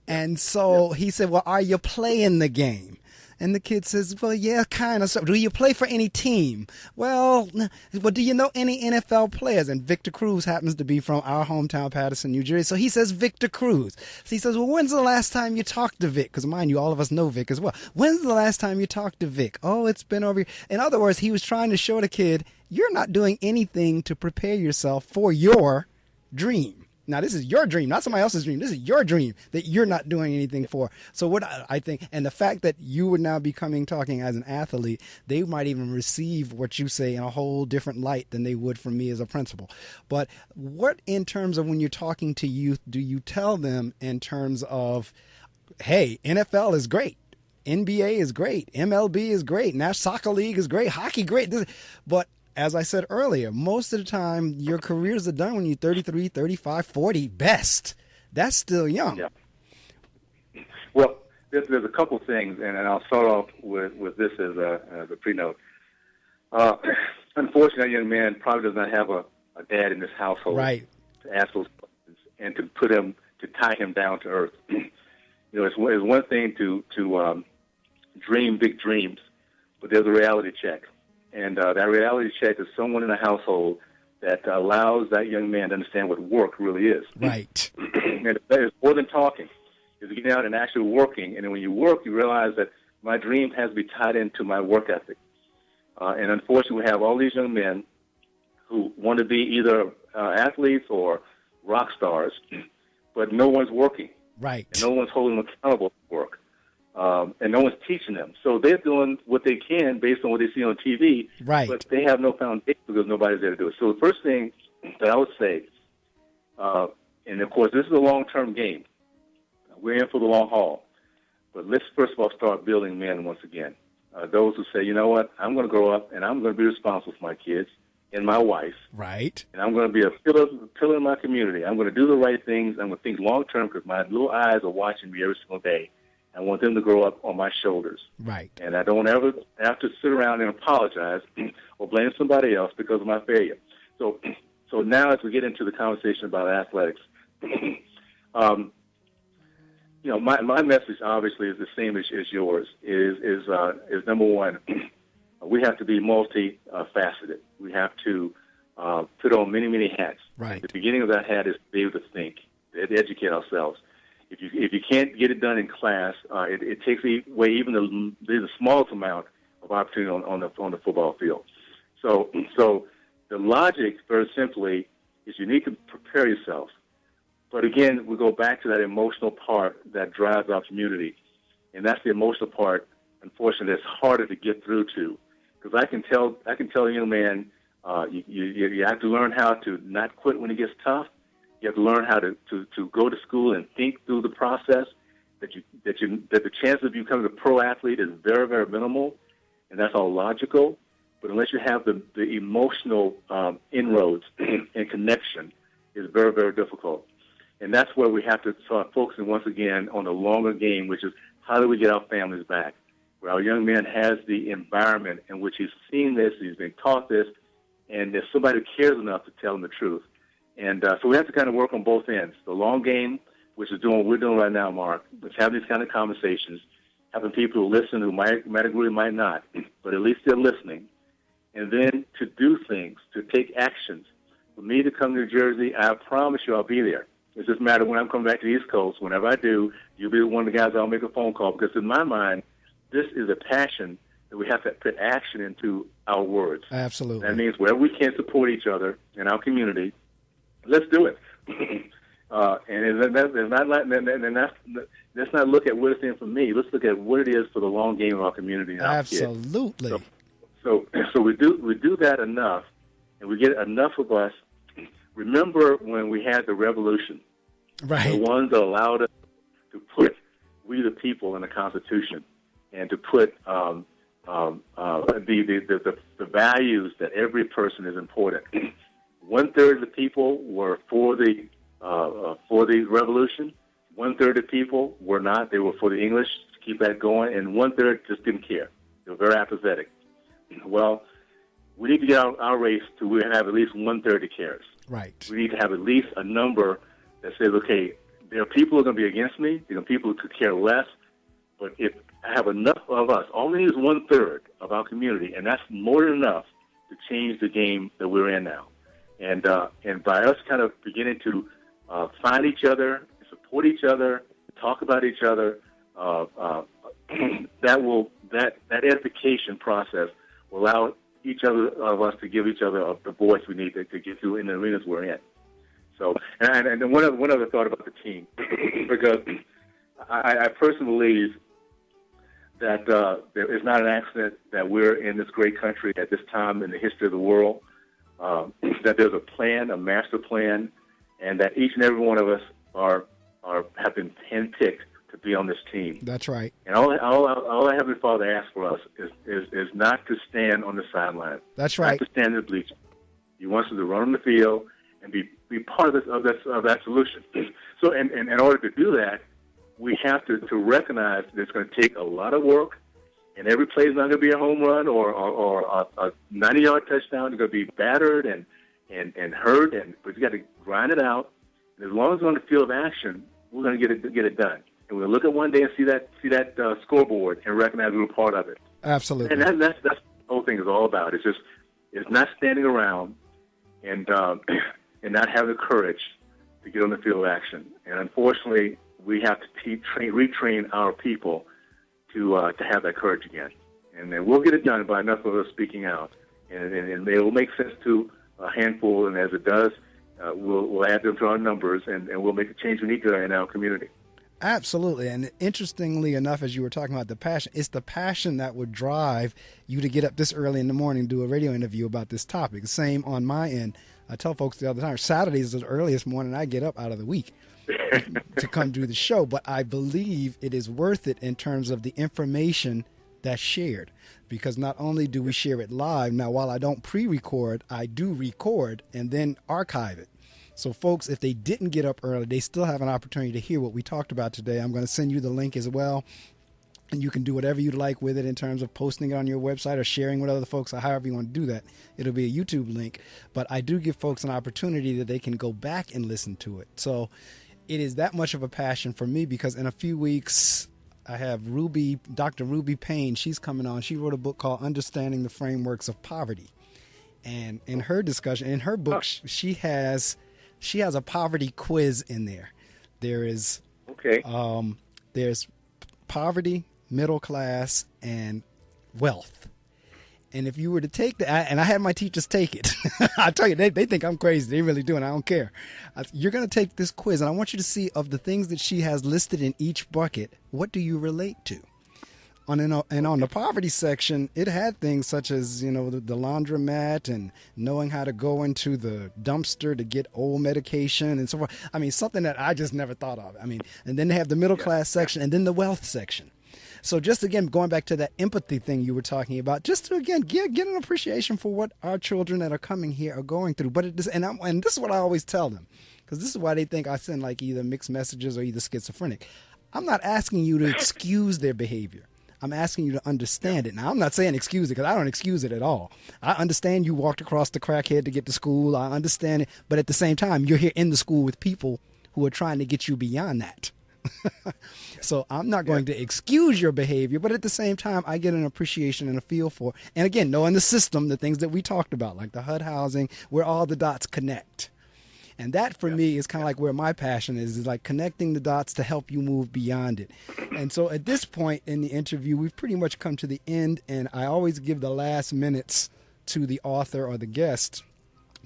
And so he said, well, are you playing the game? And the kid says, well, yeah, kind of. So do you play for any team? Well, do you know any NFL players? And Victor Cruz happens to be from our hometown, Patterson, New Jersey. So he says Victor Cruz. So he says, well, when's the last time you talked to Vic? Because mind you, all of us know Vic as well. When's the last time you talked to Vic? Oh, it's been over. In other words, he was trying to show the kid, you're not doing anything to prepare yourself for your dream. Now, this is your dream, not somebody else's dream. This is your dream that you're not doing anything for. So what I think, and the fact that you would now be talking as an athlete, they might even receive what you say in a whole different light than they would from me as a principal. But what, in terms of when you're talking to youth, do you tell them in terms of, hey, NFL is great, NBA is great, MLB is great, National Soccer League is great, hockey great, but as I said earlier, most of the time your careers are done when you're 33, 35, 40, best. That's still young. Yeah. Well, there's a couple things, and I'll start off with this as a pre-note. Unfortunately, that young man probably does not have a dad in this household right. to ask those questions and to tie him down to earth. It's one thing to dream big dreams, but there's a reality check. And that reality check is someone in the household that allows that young man to understand what work really is. Right. And it's more than talking. It's getting out and actually working. And then when you work, you realize that my dream has to be tied into my work ethic. And unfortunately, we have all these young men who want to be either athletes or rock stars, but no one's working. Right. And no one's holding them accountable for work. And no one's teaching them. So they're doing what they can based on what they see on TV, right. But they have no foundation because nobody's there to do it. So the first thing that I would say, and of course this is a long-term game. We're in for the long haul. But let's first of all start building men once again. Those who say, you know what, I'm going to grow up and I'm going to be responsible for my kids and my wife. Right. And I'm going to be a pillar in my community. I'm going to do the right things. I'm going to think long-term because my little eyes are watching me every single day. I want them to grow up on my shoulders. Right. And I don't ever have to sit around and apologize or blame somebody else because of my failure. So now as we get into the conversation about athletics, my message obviously is the same as yours. Is number one, we have to be multi-faceted. We have to put on many, many hats. Right. The beginning of that hat is to be able to think, to educate ourselves. If you can't get it done in class, it takes away even the smallest amount of opportunity on the football field. So the logic, very simply, is you need to prepare yourself. But again, we go back to that emotional part that drives our community, and that's the emotional part. Unfortunately, that's harder to get through to, because I can tell a young man, you have to learn how to not quit when it gets tough. You have to learn how to go to school and think through the process. That the chance of you becoming a pro athlete is very, very minimal, and that's all logical. But unless you have the emotional inroads and connection, it's very, very difficult. And that's where we have to start focusing once again on the longer game, which is how do we get our families back? Where our young man has the environment in which he's seen this, he's been taught this, and there's somebody who cares enough to tell him the truth. And so we have to kind of work on both ends. The long game, which is doing what we're doing right now, Mark, which having these kind of conversations, having people who listen who might agree, might not, but at least they're listening. And then to do things, to take actions. For me to come to New Jersey, I promise you I'll be there. It doesn't matter when I'm coming back to the East Coast. Whenever I do, you'll be one of the guys I'll make a phone call, because in my mind, this is a passion that we have to put action into our words. Absolutely. That means wherever we can support each other in our community, let's do it. Let's not look at what it's in for me. Let's look at what it is for the long game of our community. And Absolutely. Our kids. So we do that enough, and we get enough of us. Remember when we had the revolution, right? The ones that allowed us to put we the people in the Constitution, and to put the values that every person is important. 1/3 of the people were for the revolution. 1/3 of the people were not. They were for the English to keep that going, and 1/3 just didn't care. They were very apathetic. Well, we need to get our race to we have at least 1/3 that cares. Right. We need to have at least a number that says, okay, there are people who are going to be against me. There are people who could care less. But if I have enough of us, all we need is 1/3 of our community, and that's more than enough to change the game that we're in now. And by us kind of beginning to find each other, support each other, talk about each other, that edification process will allow each other of us to give each other the voice we need to get through in the arenas we're in. So, and one other thought about the team, because I personally believe that there is not an accident that we're in this great country at this time in the history of the world, that there's a plan, a master plan, and that each and every one of us have been handpicked to be on this team. That's right. And all our Heavenly Father asks for us is not to stand on the sideline. That's right. Not to stand in the bleachers. He wants us to run on the field and be part of that solution. So, and in order to do that, we have to recognize that it's going to take a lot of work, and every play is not going to be a home run or a 90-yard touchdown. It's going to be battered and hurt, but you got to grind it out. And as long as we're on the field of action, we're going to get it done. And we'll look at one day and see that scoreboard and recognize we were part of it. Absolutely. And that's what the whole thing is all about. It's not standing around and not having the courage to get on the field of action. And unfortunately, we have to retrain our people to have that courage again. And then we'll get it done by enough of us speaking out. And it will make sense to a handful, and as it does, we'll add them to our numbers, and we'll make the change we need to in our community. Absolutely. And interestingly enough, as you were talking about the passion, it's the passion that would drive you to get up this early in the morning and do a radio interview about this topic. Same on my end. I tell folks the other time, Saturdays is the earliest morning I get up out of the week to come do the show. But I believe it is worth it in terms of the information that's shared, because not only do we share it live, now while I don't pre-record, I do record and then archive it. So folks, if they didn't get up early, they still have an opportunity to hear what we talked about today. I'm going to send you the link as well, and you can do whatever you'd like with it in terms of posting it on your website or sharing with other folks or however you want to do that. It'll be a YouTube link, but I do give folks an opportunity that they can go back and listen to it. So it is that much of a passion for me, because in a few weeks I have Dr. Ruby Payne. She's coming on. She wrote a book called Understanding the Frameworks of Poverty. And in her discussion, in her book, she has a poverty quiz in there. There's poverty, middle class, and wealth. And if you were to take that, and I had my teachers take it, I tell you, they think I'm crazy. They really do, and I don't care. You're going to take this quiz, and I want you to see, of the things that she has listed in each bucket, what do you relate to? And on the poverty section, it had things such as, the laundromat and knowing how to go into the dumpster to get old medication and so forth. I mean, something that I just never thought of. I mean, and then they have the middle class section and then the wealth section. So just, again, going back to that empathy thing you were talking about, just to, again, get an appreciation for what our children that are coming here are going through. But and this is what I always tell them. because this is why they think I send like either mixed messages or either schizophrenic. I'm not asking you to excuse their behavior. I'm asking you to understand it. Now, I'm not saying excuse it, because I don't excuse it at all. I understand you walked across the crackhead to get to school. I understand it. But at the same time, you're here in the school with people who are trying to get you beyond that. So I'm not going to excuse your behavior, but at the same time, I get an appreciation and a feel for, and again, knowing the system, the things that we talked about, like the HUD housing, where all the dots connect. And that, for me, is kind of like where my passion is like connecting the dots to help you move beyond it. And so at this point in the interview, we've pretty much come to the end, and I always give the last minutes to the author or the guest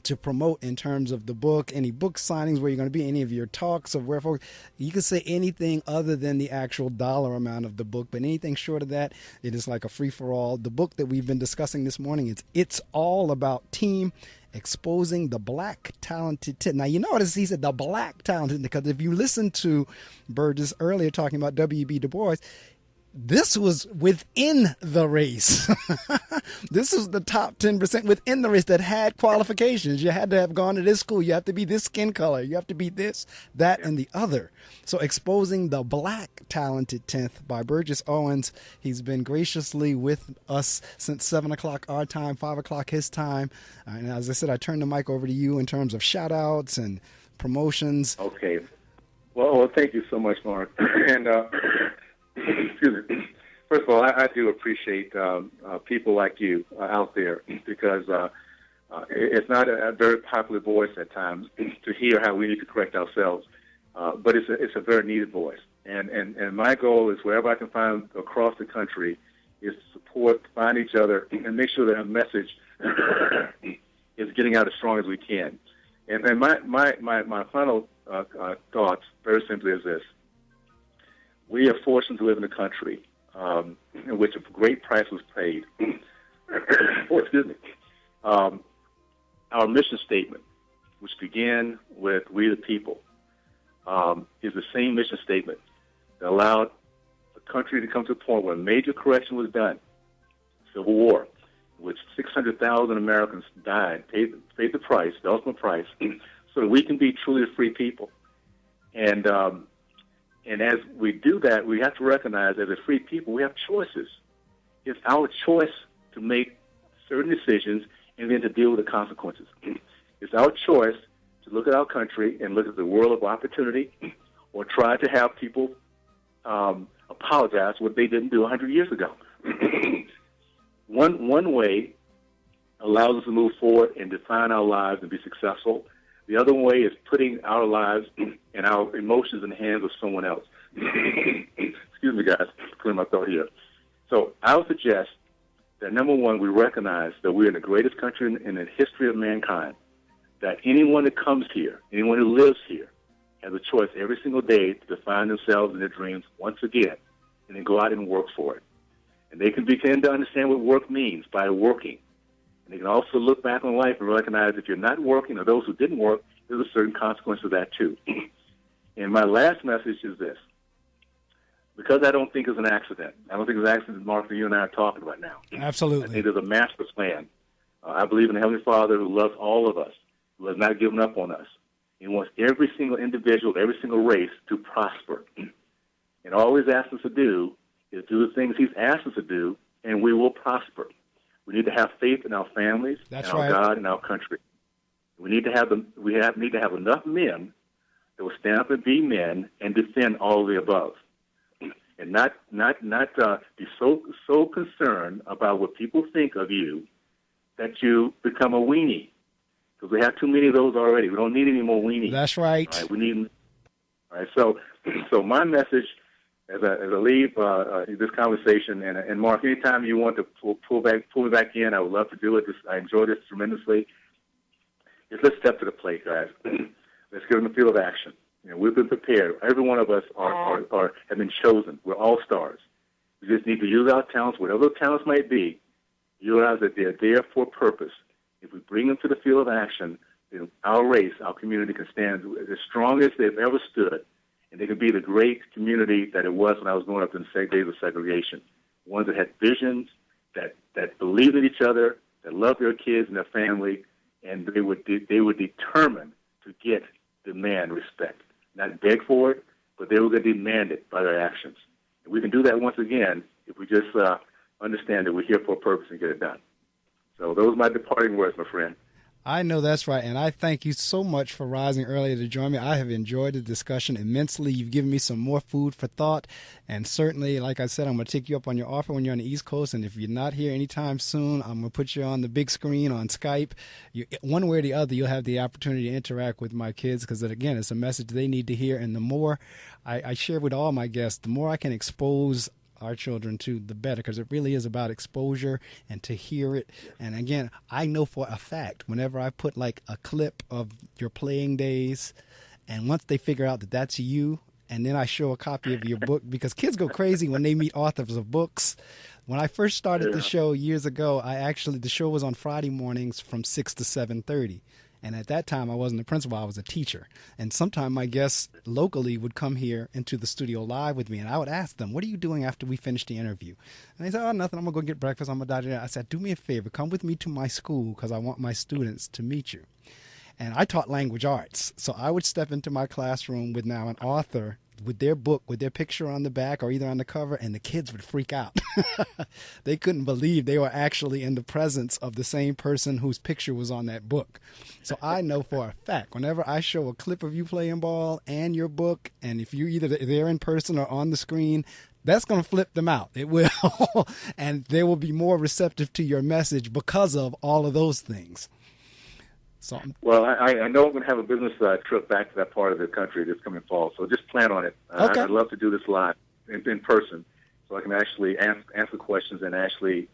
to promote in terms of the book, any book signings, where you're going to be, any of your talks of where folks, you can say anything other than the actual dollar amount of the book, but anything short of that, it is like a free-for-all. The book that we've been discussing this morning, It's All About Team, Exposing the Black Talented. Now, you notice he said the Black Talented, because if you listen to Burgess earlier talking about W.B. Du Bois, this was within the race. This was the top 10% within the race that had qualifications. You had to have gone to this school. You have to be this skin color. You have to be this, that, and the other. So Exposing the Black Talented 10th by Burgess Owens. He's been graciously with us since 7 o'clock our time, 5 o'clock his time. And as I said, I turn the mic over to you in terms of shout-outs and promotions. Okay. Well, thank you so much, Mark. And excuse me. First of all, I do appreciate people like you out there, because it's not a very popular voice at times to hear how we need to correct ourselves, but it's a very needed voice. And my goal is, wherever I can find across the country, is to support, find each other, and make sure that our message is getting out as strong as we can. And my final thoughts, very simply, is this. We are fortunate to live in a country in which a great price was paid. Excuse me. Our mission statement, which began with "We the People," is the same mission statement that allowed the country to come to a point where a major correction was done. Civil War, in which 600,000 Americans died, paid the price, the ultimate price, so that we can be truly a free people. And as we do that, we have to recognize, as a free people, we have choices. It's our choice to make certain decisions and then to deal with the consequences. It's our choice to look at our country and look at the world of opportunity, or try to have people apologize for what they didn't do 100 years ago. One way allows us to move forward and define our lives and be successful. The other way is putting our lives and our emotions in the hands of someone else. Excuse me, guys. Clear my throat here. So I would suggest that, number one, we recognize that we're in the greatest country in the history of mankind, that anyone that comes here, anyone who lives here, has a choice every single day to define themselves and their dreams once again, and then go out and work for it. And they can begin to understand what work means by working. And they can also look back on life and recognize if you're not working, or those who didn't work, there's a certain consequence of that too. And my last message is this. Because I don't think it's an accident. I don't think it's an accident, Mark, that you and I are talking about now. Absolutely. I think there's a master plan. I believe in a Heavenly Father who loves all of us, who has not given up on us. He wants every single individual, every single race to prosper. And all He's asked us to do is do the things He's asked us to do, and we will prosper. We need to have faith in our families, That's and our right. God, and our country. We need to have need to have enough men that will stand up and be men and defend all of the above, and not be so concerned about what people think of you that you become a weenie, because we have too many of those already. We don't need any more weenies. That's right. All right, we need. All right. So my message, as I leave this conversation, and Mark, anytime you want to pull me back in, I would love to do it. I enjoy this tremendously. Let's step to the plate, guys. Let's get in the field of action. You know, we've been prepared. Every one of us have been chosen. We're all stars. We just need to use our talents, whatever those talents might be. Realize that they're there for a purpose. If we bring them to the field of action, then our race, our community can stand as strong as they've ever stood. And they can be the great community that it was when I was growing up in the days of segregation. Ones that had visions, that believed in each other, that loved their kids and their family, and they were determined to get demand respect. Not beg for it, but they were going to demand it by their actions. And we can do that once again if we just understand that we're here for a purpose and get it done. So those are my departing words, my friend. I know that's right, and I thank you so much for rising earlier to join me. I have enjoyed the discussion immensely. You've given me some more food for thought, and certainly, like I said, I'm going to take you up on your offer when you're on the East Coast, and if you're not here anytime soon, I'm going to put you on the big screen on Skype. One way or the other, you'll have the opportunity to interact with my kids because, again, it's a message they need to hear, and the more I share with all my guests, the more I can expose our children to, the better, because it really is about exposure and to hear it. And again, I know for a fact whenever I put like a clip of your playing days, and once they figure out that that's you, and then I show a copy of your book, because kids go crazy when they meet authors of books. When I first started the show years ago, the show was on Friday mornings from 6 to 7:30. And at that time, I wasn't a principal, I was a teacher. And sometimes my guests locally would come here into the studio live with me, and I would ask them, what are you doing after we finish the interview? And they said, oh, nothing, I'm going to go get breakfast, I'm going to die. I said, do me a favor, come with me to my school because I want my students to meet you. And I taught language arts. So I would step into my classroom with now an author with their book, with their picture on the back or either on the cover, and the kids would freak out. They couldn't believe they were actually in the presence of the same person whose picture was on that book. So I know for a fact, whenever I show a clip of you playing ball and your book, and if you either there in person or on the screen, that's going to flip them out. It will. And they will be more receptive to your message because of all of those things. So, well, I know I'm going to have a business trip back to that part of the country this coming fall, so just plan on it. Okay. I'd love to do this live in person so I can actually answer questions and actually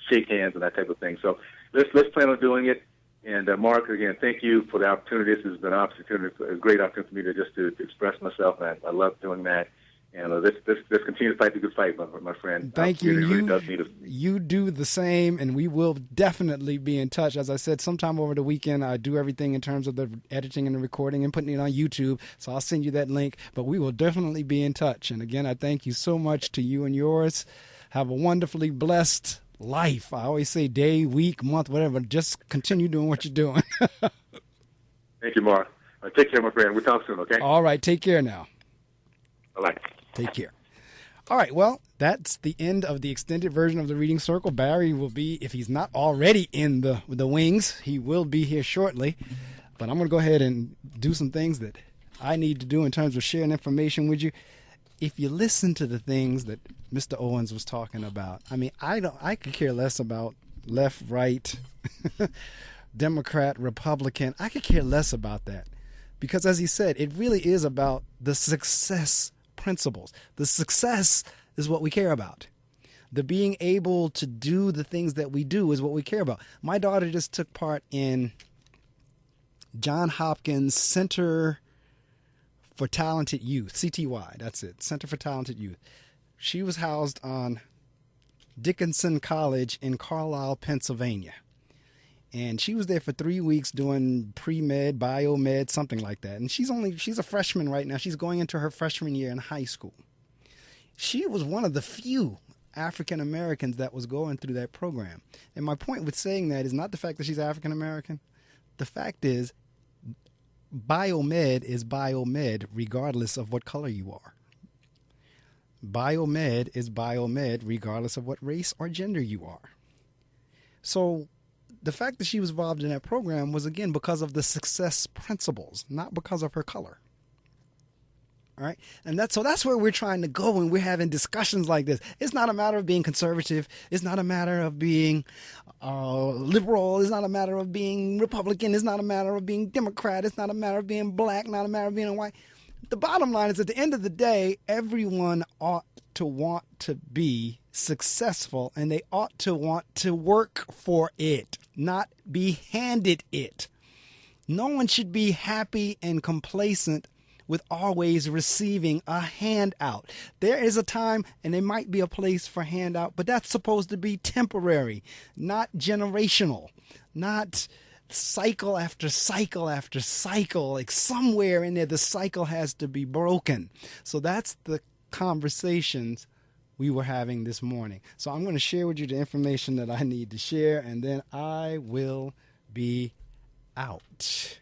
shake hands and that type of thing. So let's plan on doing it. And Mark, again, thank you for the opportunity. This has been a great opportunity for me to just to express myself, and I love doing that. And let's continue to fight the good fight, my friend. Thank you. Really does need us. You do the same, and we will definitely be in touch. As I said, sometime over the weekend, I do everything in terms of the editing and the recording and putting it on YouTube, so I'll send you that link. But we will definitely be in touch. And again, I thank you so much to you and yours. Have a wonderfully blessed life. I always say day, week, month, whatever. Just continue doing what you're doing. Thank you, Mark. Take care, my friend. We'll talk soon, okay? All right. Take care now. Bye-bye. Take care. All right, well, that's the end of the extended version of the Reading Circle. Barry will be, if he's not already in the wings, he will be here shortly. But I'm going to go ahead and do some things that I need to do in terms of sharing information with you. If you listen to the things that Mr. Owens was talking about, I mean, I could care less about left, right, Democrat, Republican. I could care less about that. Because as he said, it really is about the success principles. The success is what we care about. The being able to do the things that we do is what we care about. My daughter just took part in John Hopkins Center for Talented Youth, CTY, that's it, Center for Talented Youth. She was housed on Dickinson College in Carlisle, Pennsylvania. And she was there for 3 weeks doing pre-med, biomed, something like that. And she's a freshman right now. She's going into her freshman year in high school. She was one of the few African Americans that was going through that program. And my point with saying that is not the fact that she's African American. The fact is, biomed is biomed regardless of what color you are. Biomed is biomed regardless of what race or gender you are. So the fact that she was involved in that program was, again, because of the success principles, not because of her color. All right. And that's where we're trying to go when we're having discussions like this. It's not a matter of being conservative. It's not a matter of being liberal. It's not a matter of being Republican. It's not a matter of being Democrat. It's not a matter of being black, not a matter of being white. The bottom line is, at the end of the day, everyone ought to want to be successful, and they ought to want to work for it, not be handed it. No one should be happy and complacent with always receiving a handout. There is a time, and there might be a place for handout, but that's supposed to be temporary, not generational, not cycle after cycle after cycle. Like somewhere in there, the cycle has to be broken. So that's the conversations we were having this morning. So I'm going to share with you the information that I need to share, and then I will be out.